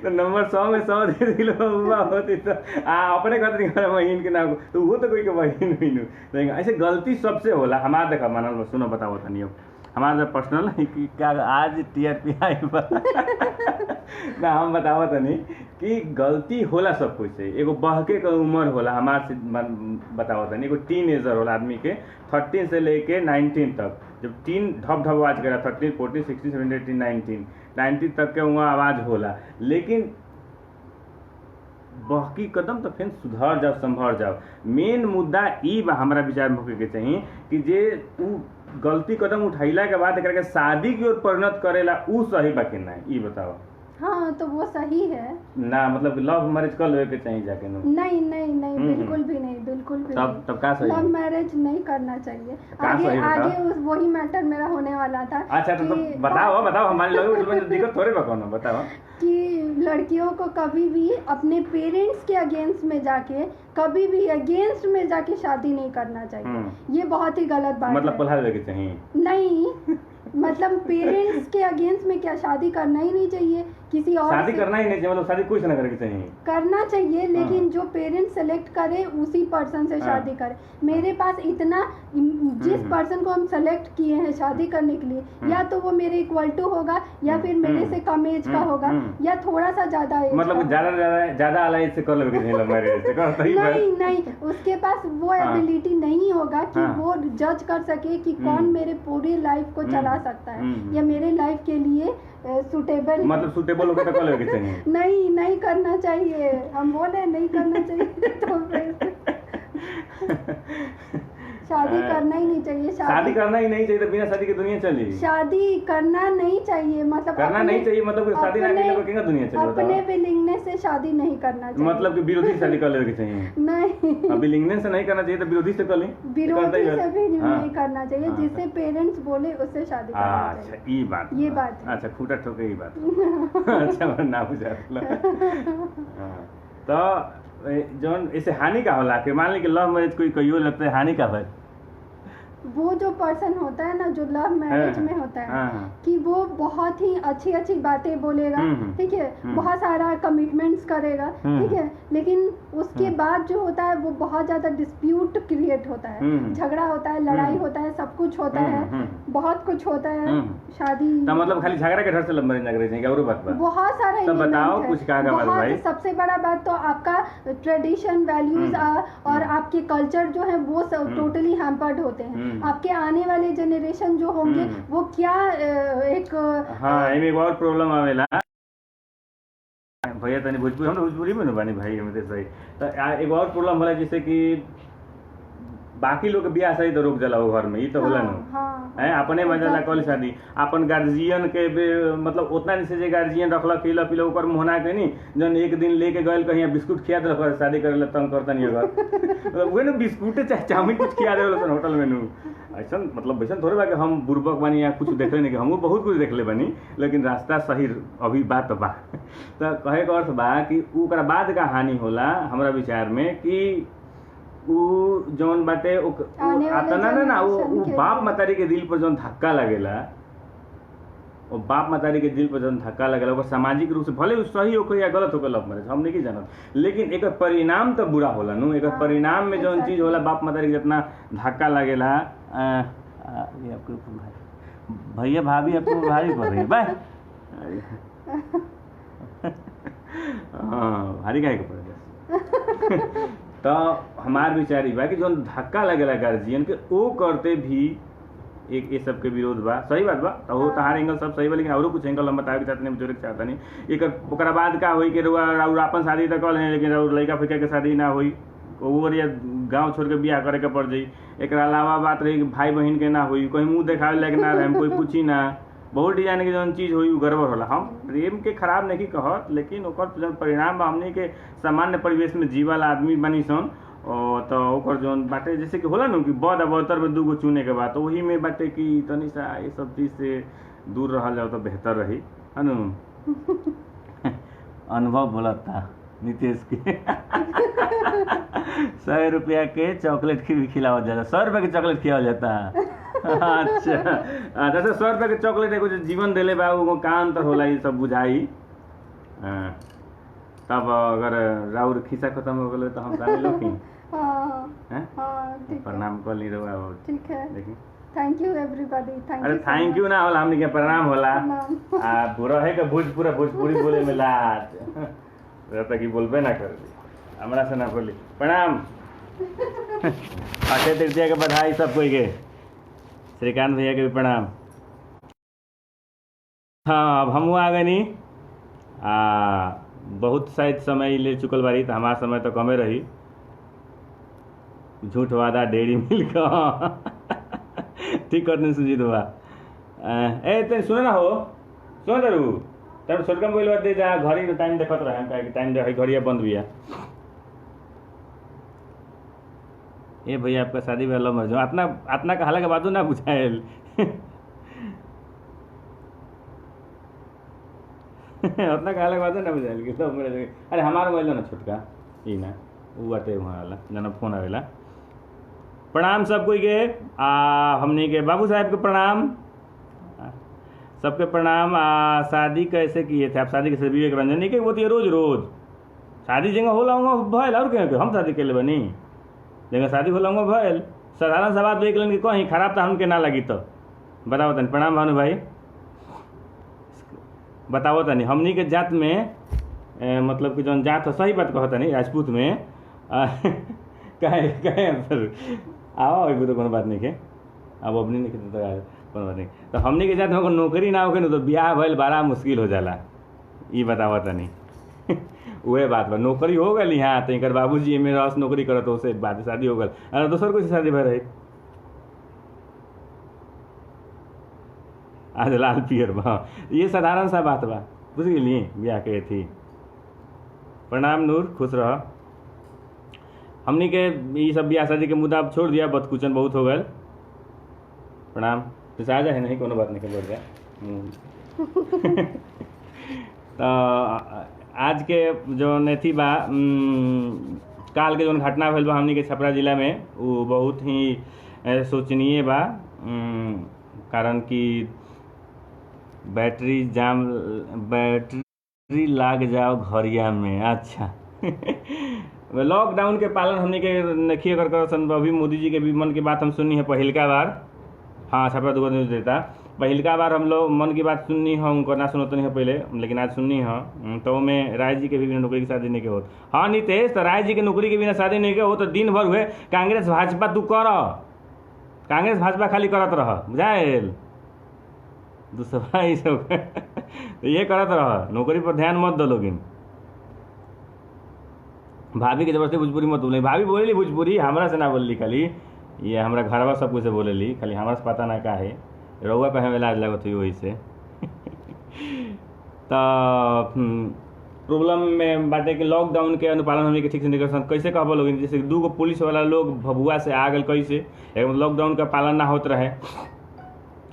तो नंबर 100 में 100 दे दिलो महबूबा होती तो अपने कहते बहन के नाम तो वो तो कोई के बहन हुई नहीं। ऐसे गलती सबसे होला। हमारा देखा मानल सुनो बताओ था नहीं अब हमारा पर्सनल कि क्या आज टीआरपी आई ना हम बतावत नहीं कि गलती होला सब कुछ से। एगो बहके का उम्र होला हमार से बतावत नहीं। एगो टीनेजर होला आदमी के 13 से लेके 19 तक, जब टीन ढप आवाज करा 13 14 16 17 18 19 तक के वहाँ आवाज होला। लेकिन बहकी कदम तो फिर सुधर जाओ संभर जाओ। मेन मुद्दा ई बा हमारा विचार में होके के चाहिए कि जे उ गलती कदम उठाइला के बाद एकरा के शादी की ओर परिणत करेला उ सही बा कि नहीं ई बताओ। हाँ, तो वो सही है ना मतलब लव मैरिज कर लेवे के चाहिए जाके नो। नहीं नहीं नहीं, बिल्कुल भी नहीं, बिल्कुल भी नहीं। तब का सही लव मैरिज नहीं करना चाहिए। आगे सही बताओ? आगे वही मैटर मेरा होने वाला था। अच्छा तो बताओ हमारे लोगों को दिक्कत थोड़े बा कोनो बताओ कि लड़कियों को कभी भी अपने पेरेंट्स के अगेंस्ट में जाके कभी भी अगेंस्ट में जाके शादी नहीं करना चाहिए। ये बहुत ही गलत बात मतलब है। पढ़ा लेवे के चाहिए नहीं मतलब पेरेंट्स के अगेंस्ट में क्या शादी करना ही नहीं चाहिए किसी और शादी से। करना ही नहीं चाहिए मतलब शादी कोई से ना करे के चाहिए। करना चाहिए लेकिन जो पेरेंट्स सेलेक्ट करे उसी पर्सन से शादी करे। मेरे पास इतना जिस पर्सन को हम सेलेक्ट किए हैं शादी करने के लिए या तो वो मेरे इक्वल टू होगा या फिर मेरे से कम एज का होगा या थोड़ा सा ज्यादा एज मतलब ज्यादा अलाइज से कर लेवे के चाहिए लव मैरिज से करता ही नहीं उसके पास वो एबिलिटी नहीं होगा कि वो जज कर सके कि कौन मेरे पूरी लाइफ को चला सकता है या मेरे लाइफ के लिए सुटेबल मतलब सुटेबल होकर कर लेवे के चाहिए। नहीं करना चाहिए। हम बोले नहीं करना चाहिए तो फिर शादी करना ही नहीं चाहिए। शादी करना ही नहीं चाहिए तो बिना शादी की दुनिया चली। शादी करना नहीं चाहिए मतलब करना नहीं चाहिए मतलब शादी ना करने के दुनिया चली। अपने विलिंगनेस से शादी नहीं करना चाहिए। मतलब कि विरोधी से शादी कर लेवे के चाहिए। नहीं अब विलिंगनेस से नहीं करना चाहिए तो विरोधी से कर ले। विरोधी से भी नहीं करना चाहिए। जिससे पेरेंट्स बोले उससे शादी करना चाहिए। अच्छा ये बात अच्छा खूटा ठोके ये बात अच्छा ना बुझा तो जौन ऐसे हानि का होला कि मान ली कि लव मैरिज कोई कहियो लगता है हानि का है वो जो पर्सन होता है ना जो लव मैरिज में होता है कि वो बहुत ही अच्छी अच्छी बातें बोलेगा, ठीक है, बहुत सारा कमिटमेंट्स करेगा, ठीक है, लेकिन उसके बाद जो होता है वो बहुत ज्यादा डिस्प्यूट क्रिएट होता है, झगड़ा होता है, लड़ाई होता है, सब कुछ होता है, बहुत कुछ होता है। शादी मतलब खाली झगड़ा के डर से लव मैरिज ना करे चाहिए और बहुत सारा तो बताओ कुछ भाई। सबसे बड़ा बात तो आपका ट्रेडिशन, वैल्यूज और आपके कल्चर जो है वो टोटली हैम्पर्ड होते हैं। आपके आने वाले जनरेशन जो होंगे वो क्या एक एक और प्रॉब्लम आवेला भैया तनी भोजपुरी, हम भोजपुरी में बानी भाई हम सही। तो एक और प्रॉब्लम होला जैसे कि बाकी लोग के बियाह सही तो रोक जला वो घर में, ये तो होला ना है अपने मजा ला कल शादी अपन गार्जियन के मतलब उतना नहीं से गार्जियन रखल खिला पिला ओकर मुहना के नहीं जन एक दिन लेके गए कहीं बिस्कुट खिया दे शादी करे ला तंग करता नहीं अगर मतलब वही ना बिस्कुट चाहे चाउमीन कुछ खिया दे होटल में नू ऐसा मतलब वैसा थोड़े बा कि हम बुर्बक बानी या कुछ देख नहीं कि हम बहुत कुछ देख ले बनी लेकिन रास्ता सही अभी बात बा। तो कहे का अर्थ बा कि ओकरा बाद का हानि होला हमरा विचार में कि उ जौन बाटे अतना ना वो बाप मतारी के दिल पर जौन धक्का लगेला, वो बाप मतारी के दिल पर जौन धक्का लगेला ओकर सामाजिक रूप से भले सही हो या गलत हो लव मैरिज हम नहीं जानत, लेकिन एक परिणाम तो बुरा होला नु। एक परिणाम में जौन चीज होला बाप मतारी के जितना धक्का लगेला आपको भैया भाभी आपको भारी पड़ रही है भाई भारी काहे के पड़ तो हमार विचार बा कि जो धक्का लगेला गार्जियन के वो करते भी एक ये सब के विरोध बा। सही बात बा तो वो तहार एंगल सब सही बा, लेकिन और कुछ एंगल हम बतावे के चाहते नहीं जोड़े चाहता नहीं। एक ओकरा बाद का होई कि अपन शादी तो कल है लेकिन लड़का फिका के शादी ना होई वो या गाँव छोड़ के बियाह करे के पड़ जाई। एक अलावा बात रही भाई बहन के ना हुई कोई मुँह देखावे लायक ना रहे कोई पूछी ना, बहुत डिजाइन के जौन चीज़ हुई गड़बड़ होला। हम प्रेम के खराब नहीं कहत लेकिन ओकर जौन परिणाम बा हमने के सामान्य परिवेश में जीवल आदमी बनी सन तो ओकर जौन बाटे जैसे कि होला न कि बद अवतर में दूगो चुने के बाद तो वही में बाटे कि तनी सा ये सब चीज़ से दूर रह जाओ तो बेहतर रही है न। अनुभव बोलता नीतीश के 100 रुपया के चॉकलेट भी खिलावा जाता, 100 रुपये की चॉकलेट खिलावा जाता है। अच्छा जैसे 100 रुपये के चॉकलेट है कुछ जीवन दिले बा वो का अंतर होला ये सब बुझाई। तब अगर राउर खिस्सा खत्म हो गए तो हम सारे लोग प्रणाम कर ली रहा ठीक है देखिए थैंक यू एवरीबॉडी। अरे थैंक यू ना होला हमने के प्रणाम होला बुरा है कि भोजपुरी बोले में लाज रहता कि बोलबे ना कर हमरा से ना बोली प्रणाम। अक्षय तृतीया के बधाई सब कोई के, श्रीकांत भैया के भी प्रणाम। हाँ अब हम आ गए नहीं बहुत शायद समय ले चुकल बारी तो हमारा समय तो कमे रही। झूठ वादा डेयरी मिल्क ठीक करते सुजीत हुआ ए तेन सुने ना हो सुन तरू तब छोटका मोबाइल दे जा घड़ी टाइम देखत रहे टाइम घड़िया बंद भी है। ए भैया आपका शादी में लव मैरिज अतना कहला के बातों ना बुझाएल उतना कहला के बातों ना बुझाएल कि लव मैरिज। अरे हमारा मोबाइल ना छोटका ई ना वो बाटे वहाँ वाला जना फोन आवेला। प्रणाम सब कोई के हमने के बाबू साहब के प्रणाम सबके प्रणाम। शादी कैसे किए थे आप? शादी कैसे विवेक रंजन नहीं के वो तो रोज रोज शादी जगह होला भैल और क्या हम शादी के लिए बनी जगह शादी होला भैल साधारण सा बात देख लें कि कहीं खराब तो हमके ना लगी तो बताओ तनी। प्रणाम भानु भाई बताओ तनी हमनी के जात में मतलब कि जौन जात सही बात कहता नहीं राजपूत में कहे आओ अभी तो कोनो बात नहीं के अब अपनी नहीं तो कोनो बात नहीं। तो हमनी के जात में नौकरी ना होके ना तो ब्याह भइल बड़ा मुश्किल हो जाला ये बतावा तनी। वह बात बा नौकरी हो गई यहाँ तो इनकर बाबूजी मेरे रस नौकरी करत उससे बाद शादी हो गई अरे दोसर कुछ शादी भर रही आज लाल पियर बा ये साधारण सा बात बा बुझ गई ब्याह के थी। प्रणाम नूर खुश रह। हमनी के ये सब ब्याह शादी के मुद्दा छोड़ दिया बदकुचन बहुत हो गए। प्रणाम तो आ जाए नहीं कोनो बात नहीं बढ़ गया। तो आज के जो नेथी बा काल के जो घटना भइल बा हमनी के छपरा जिला में वो बहुत ही सोचनीय बा। कारण कि बैटरी लाग जाओ घरिया में। अच्छा लॉकडाउन के पालन हमने के नखी अगर कर अभी मोदी जी के भी मन की बात हम सुनी है पहिलका बार। हाँ छपरा दुगो न्यूज देता। पहिलका बार हम लोग मन की बात सुननी है, उनको ना सुनत नहीं है पहले, लेकिन आज सुननी है। तो में राय जी के भी बिना नौकरी की शादी नहीं के होत। हाँ नीतीश, तो राय जी के नौकरी के बिना शादी नहीं के हो तो दिन भर हुए कांग्रेस भाजपा तू कर, कांग्रेस भाजपा खाली करत रह, बुझाएल दूसरा ही सब तो ये करत रह, नौकरी पर ध्यान मत दो लोगिन। भाभी के जबरदस्ती भोजपुरी मत बोले। भाभी बोलेली भोजपुरी, हमरा से ना बोलली, खाली ये हमरा घरवा सब कुछ से बोलेली, खाली हमरा से पता ना का है। रउआ कहे में लाज लगत हुई वही से तो प्रॉब्लम में बाटे कि लॉकडाउन के अनुपालन होने के ठीक से निकल कैसे कहबो लोग। जैसे 2 पुलिस वाला लोग भभुआ से आ गए, कैसे लॉकडाउन का पालन ना होत रहे।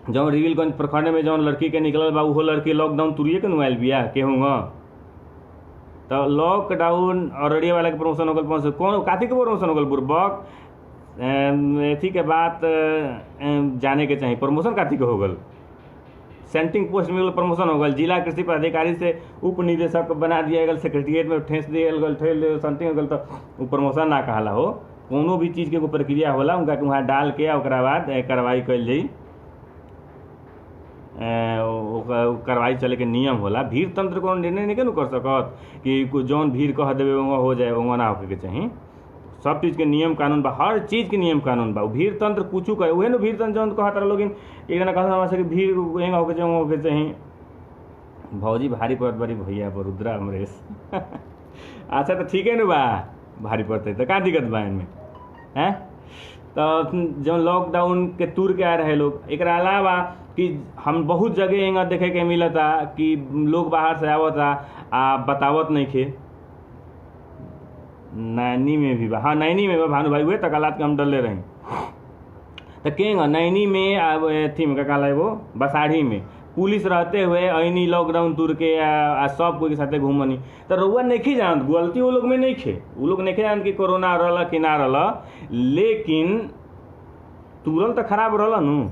जौन रिविलगंज प्रखंड में जौन लड़की के निकलल बा वो लड़की लॉकडाउन तुरिए के नुआल बिया केहूँगा। तो लॉकडाउन अररिया वाला के प्रमोशन हो गल, कौन काथी के प्रमोशन हो गल बुरबक एथी के बात जाने के चाहिए। प्रमोशन काथी के हो गल, सेंटिंग पोस्ट में प्रमोशन हो गल। जिला कृषि पदाधिकारी से उप निदेशक बना दिया गया, सेक्रेटरिएट में ठेस दिया गल, ठेल सेंटिंग हो गल, तो वो प्रमोशन ना कहला हो। कोनो भी चीज़ के एगो प्रक्रिया होला, उनका वहाँ डाल के ओकरा बाद कार्रवाई कल जाई, कार्रवाई चले के नियम होला। भीड़ तंत्र को निर्णय नहीं कर सकत कि जौन भीड़ कह देवे वहाँ हो जाए, वहाँ ना होके चाहिए। सब चीज़ के नियम कानून बा, हर चीज़ के नियम कानून बा। भीड़ तंत्र कुछ करे वही ना, भीड़ तंत्र जौन कहता लोग एक जना कहता कि भीड़ हेंगा होके चाहिए, होके चाहिए। भौजी भारी पड़त बड़ी भैया पर रुद्रा अमरेश अच्छा तो ठीक है ना बा, भारी पड़ते तो का दिक्कत बा इनमें हैं। तो जो लॉकडाउन के तूर के आ रहे लोग, एक अलावा कि हम बहुत जगह यहाँ देखे के मिलता कि लोग बाहर से आवता आ बतावत नहीं खे। नैनी में भी बा, हाँ नैनी में बा भानु भाई, हुए तकालात के हम डले रही। तो केंगा नैनी में अब थी में का वो बसाढ़ी में पुलिस रहते हुए ऐनी लॉकडाउन तूर के आ सब कोई के साथे घूमनी। तो रउआ नहीं जानत, गलती वो लोग में नहीं खे, वो लोग नहीं जानत कि कोरोना रहा कि ना रहा, लेकिन तुरंत तो खराब रहा नु।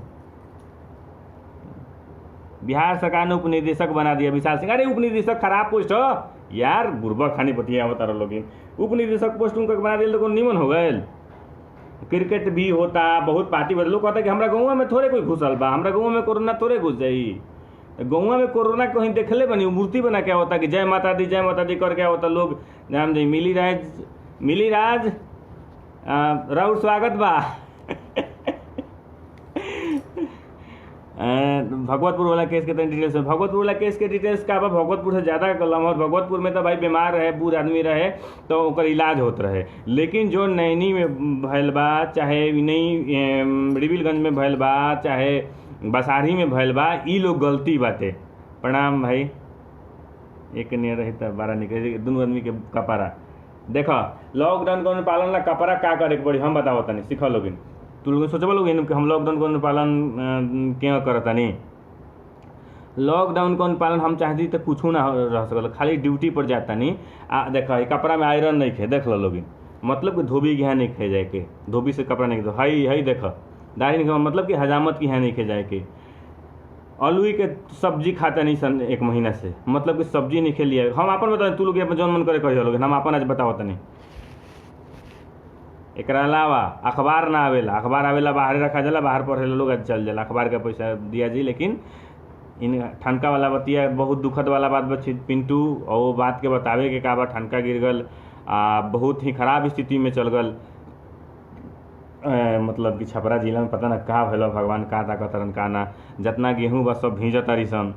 बिहार सरकार ने उपनिदेशक बना दिया विशाल सिंह। अरे उपनिदेशक खराब पोस्ट हो यार, बुर्बक खानी पतिया होता रहा लोग। उपनिदेशक पोस्ट उनका बना दिया तो निमन हो गए। क्रिकेट भी होता, बहुत पार्टी बदल लोग कहता कि हमारा गाँव में थोड़े कोई घुसल बा, हमारा गाँव में कोरोना थोड़े घुस जाई। गाँव में कोरोना कहीं देखले बनी मूर्ति बना क्या होता कि जय माता दी कर क्या होता। लोग नाम जी मिली राज राउर स्वागत बा भगवतपुर वाला केस के डिटेल्स में, भगवतपुर वाला केस के डिटेल्स का भगवतपुर से ज़्यादा कलम। और भगवतपुर में तो भाई बीमार रहे, बूढ़ आदमी रहे तो ओकर इलाज होत रहे। लेकिन जो नैनी में भैल बा, चाहे नहीं रिविलगंज में भैल बा, चाहे बसाढ़ी में भैल बा, ई लोग गलती बाटे। प्रणाम भाई, एक नहीं रही तो 12 निकले दोनों आदमी के कपड़ा। देखो लॉकडाउन का पालन ला कपड़ा का करे के पड़ी, हम बताओ तनी सीख लोगिन। तू लोग सोचबा लोग कि हम लॉकडाउन का अनुपालन क्या करता नहीं। लॉकडाउन का अनुपालन हम चाहती तो कुछ ना रह सकल, खाली ड्यूटी पर जाता नहीं। देखो कपड़ा में आयरन नहीं खे, देख लो लोग, मतलब कि धोबी के यहाँ नहीं खे जाए के, धोबी से कपड़ा नहीं हई देखो दाढ़ी नहीं, मतलब कि हजामत के यहाँ नहीं खे जाए के। आलू के सब्जी खाता नहीं सन 1 महीना से, मतलब कि सब्जी नहीं खे लिया। हम अपन बता, तू लोग जौन मन करे कही लोग, हम अपन आज बताओ तनी। एक अलावा अखबार ना आवेला, अखबार आवेला बाहर रखा जाला, बाहर पढ़े लोग चल जाला, अखबार का पैसा दिया जी। लेकिन इन ठनका वाला बतिया बहुत दुखद वाला बात बची पिंटू, और वो बात के बतावे के का बा, ठनका गिर गल, बहुत ही खराब स्थिति में चल गल। मतलब कि छपरा जिला में पता ना का भैल, भगवान का ताकतरन का ना, जितना गेहूँ बस सब भींजत तारीसन।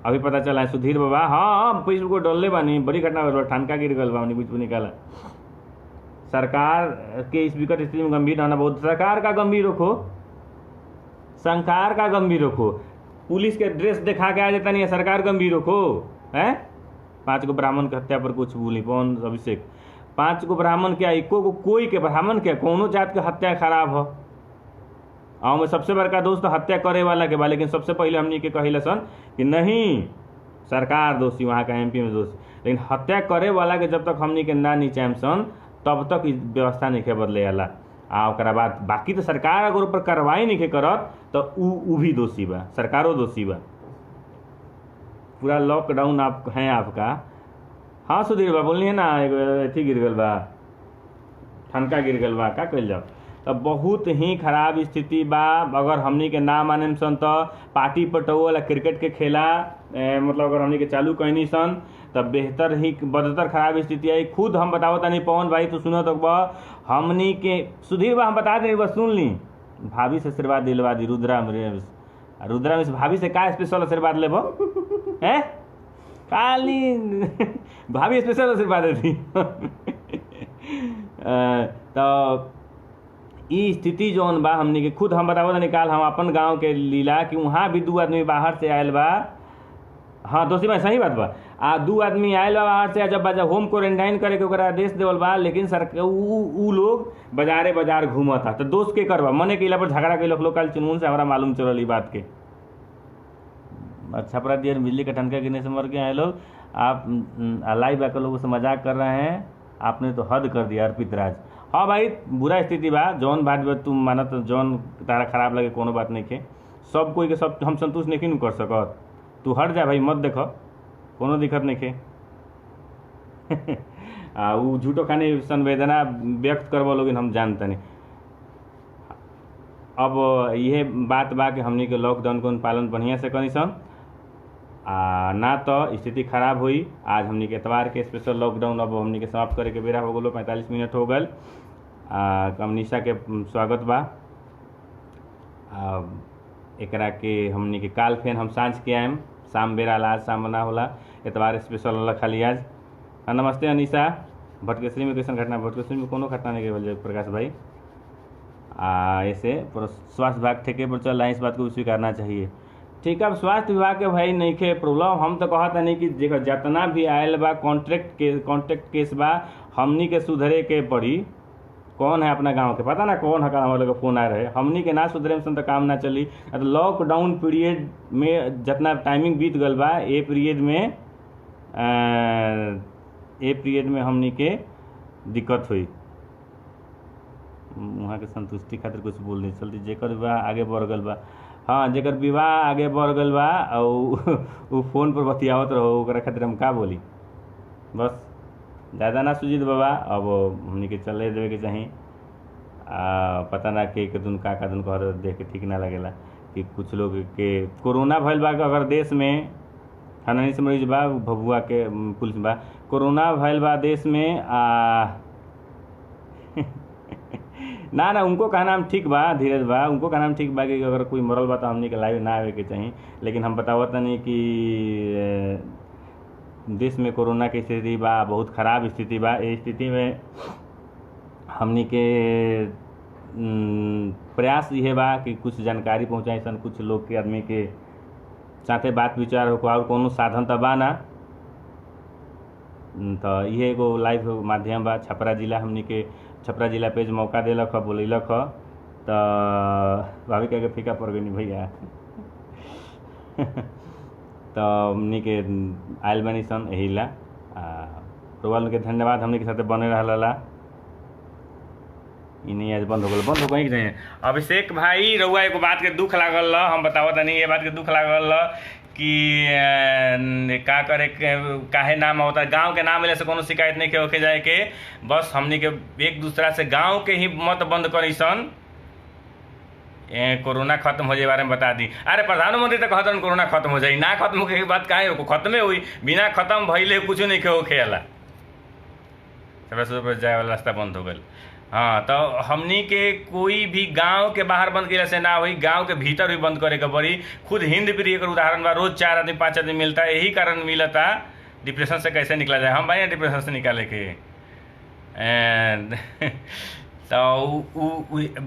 अभी पता चला है सुधीर बाबा, हाँ पैसे को डलले बानी, बड़ी घटना हो, ठनका गिर गल बा, कुछ निकाला। सरकार के इस विकट स्थिति में गंभीर रहना बहुत, सरकार का गंभीर रखो, संकार का गंभीर रखो। पुलिस के ड्रेस दिखा के आ जाता नहीं है, सरकार गंभीर रखो है। 5 गो ब्राह्मण की हत्या पर कुछ बोली कौन अभिषेक, 5 गो ब्राह्मण क्या, इको को कोई के ब्राह्मण क्या, कोनो जात के हत्या खराब हो। और में सबसे बड़का दोस्त हत्या करे वाला के बा, लेकिन सबसे पहले हमने के कही सन कि नहीं सरकार दोषी, वहाँ का MP में दोषी। लेकिन हत्या करे वाला के जब तक हमने के ना नीचाम सन तब तक व्यवस्था नहीं के बदले आला। आ ओकरा बाद बाकी तो सरकार अगर ऊपर कार्रवाई नहीं करत तो ऊ भी दोषी बा, सरकारों दोषी बा। पूरा लॉकडाउन आप है आपका। हाँ सुधीर बा बोलिए ना, एगो अथी गिर गल बा, ठनका गिर गल बा, का कइल जाओ। तो बहुत ही खराब स्थिति बा। अगर हमनी के ना माने सन तो पार्टी पटौल क्रिकेट के खेला मतलब अगर हमनी के चालू कहनी सन तब बेहतर ही बदतर खराब स्थिति आई। खुद हम बताओ तनी पवन भाई तो सुनो तो हमनी के सुधीर बा हम बता दें बस सुन ली। भाभी से आशीर्वाद दिलवा दी, रुद्रा में से भाभी से का स्पेशल आशीर्वाद लेबो है खाली भाभी स्पेशल आशीर्वाद देती तो ई स्थिति जौन बा हमनी के खुद हम बताओ निकाल हम अपन गांव के लीला कि वहाँ भी 2 आदमी बाहर से आयल बा। हाँ दोस्ती भाई सही बात बा। 2 आदमी आयल बा बाहर से, जब होम क्वारंटाइन करे के ओकरा आदेश देवल बा, लेकिन सरकार ऊ लोग बाजार घूमता। तो दोस्त के करबा मने के पर झगड़ा के लोग कल चुनमुन से हमारा मालूम चलल बात के। छपरा दियर बिजली का ठनका गिरने से मर गए हैं लोग। आप लाइव आकर लोगों से मजाक कर रहे हैं, आपने तो हद कर दिया अर्पित राज। हाँ भाई बुरा स्थिति बा, जौन बात तुम मानत जौन तारा खराब लगे कोनो बात नहीं खे। सब कोई के सब हम संतुष्ट नहीं कर सकत, तू हट जा भाई, मत देखो कोनो दिक्कत नहीं खे। वो झूठो खाने संवेदना व्यक्त करबो लोग हम जानते नहीं। अब यह बात बा कि हमनी के लॉकडाउन को पालन बढ़िया से करी सन ना तो स्थिति खराब हुई। आज हमनी के एतवार के स्पेशल लॉकडाउन अब हमनी के समाप्त करे के बेरा हो गलो, 45 मिनट हो गल। कमनीशा के स्वागत बा। एकरा के हमनी के काल फेन हम सांझ के आएम, शाम बेरा आज शाम बना होला, एतवार स्पेशल होला खाली आज। नमस्ते अनिशा। भटकेश्वरी में कैसन घटना? भटकेश्वरी में कोनो घटना नहीं केवल प्रकाश भाई। ऐसे स्वास्थ्य विभाग ठेके पर चल रहा है, इस बात को स्वीकारना चाहिए। ठीक है, अब स्वास्थ्य विभाग के भाई नहीं खे प्रॉब्लम। हम तो कहता नहीं कि देखो जितना भी आयल बा कॉन्ट्रैक्ट केस बा, हमनी के सुधरे के पड़ी। कौन है अपना गांव के पता ना कौन है, हमारे लोग फोन आए रहे, हमनी के ना सुधरे में तो काम ना चली। तो लॉकडाउन पीरियड में जितना टाइमिंग बीत गल बा, ए पीरियड में हमनी के दिक्कत हुई। वहाँ के संतुष्टि खातिर कुछ बोल नहीं चलती। जेकर विवाह आगे बढ़ गल बा, हाँ जेकर विवाह आगे बढ़ गल बा और फोन पर बतियावत रहो, ओकरा खातिर हम का बोली। बस ज़्यादा ना सुजीत बाबा, अब हमनी के चले देवे के चाही। पता ना के दुन का दुन कह देख के ठीक ना लगेला कि कुछ लोग के कोरोना भइल बा। अगर देश में खानदानी से मरीज बा, भभुआ के पुलिस बा, कोरोना भइल बा देश में ना उनको कहना हम ठीक बा, धीरज बा, उनको कहना हम ठीक बा कि अगर कोई मरल बा तो हमनी के लाइव ना आवे के चाहिए। लेकिन हम बतावत नहीं कि देश में कोरोना की स्थिति बा, बहुत ख़राब स्थिति बा। इस स्थिति में हमनी के प्रयास ये बा कि कुछ जानकारी पहुँचाई सन कुछ लोग के, आदमी के साथे बात विचार हो और कोनो साधन तो बा ना। तो ये एगो लाइव माध्यम बा। छपरा जिला हमनी के छपरा जिला पेज मौका दिलक ह, बोलैलक ह, तो भाभी कह के फीका पड़ गई भैया। तो हमनी के आयल बनी सन यही ला। रोवाल के धन्यवाद, हमनी के साथे बने रहला। इन्हीं आज बंद हो गई कि अभिषेक भाई रउआ एगो बात के दुख लागल, हम बतावत नहीं ये बात के दुख लागल कि का करे काहे नाम होता। गांव के नाम मिले से कोनो शिकायत नहीं के होके जाए के, बस हमनी के एक दूसरा से गांव के ही मत बंद करी सन। कोरोना खत्म हो जाए बारे में बता दी। अरे प्रधानमंत्री तो कहते कोरोना खत्म हो जाए, ना खत्म होके के बात काहे हो, खत्मे हुई, बिना खत्म भइले कुछ नहीं के होके आला, पर जाए वाला रास्ता बंद हो गल। हाँ तो हमनी के कोई भी गांव के बाहर बंद करे से ना हुई, गांव के भीतर भी बंद करे के पड़ी। खुद हिंद प्रिय का उदाहरण बा, रोज 4 आदमी 5 आदमी मिलता है, यही कारण मिलता डिप्रेशन से कैसे निकला जाए। हम भाई डिप्रेशन से निकाले के तो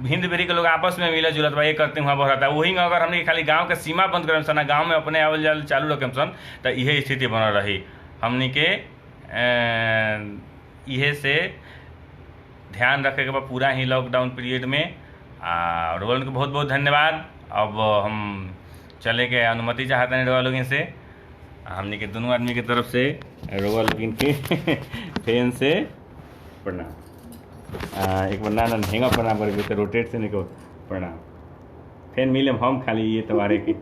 हिंद प्रिय के लोग आपस में मिले जुलत बा, ये करते वहाँ बढ़ता। वही अगर हमने खाली गाँव के सीमा बंद करें सन, गाँव में अपने आवल जाल चालू रखें सन, तो यही स्थिति बनल रही। हमनी के इहे से ध्यान रखे के बाद पूरा ही लॉकडाउन पीरियड में। और रोल को बहुत बहुत धन्यवाद। अब हम चले के अनुमति चाहते हैं रोवा लोग से, हमने के दोनों आदमी की तरफ से रोवा लोग के फैन से प्रणाम। एक बार ना ढेंगा प्रणाम करके तो रोटेट से नहीं को प्रणाम। फिर मिले हम खाली ये तुम्हारे के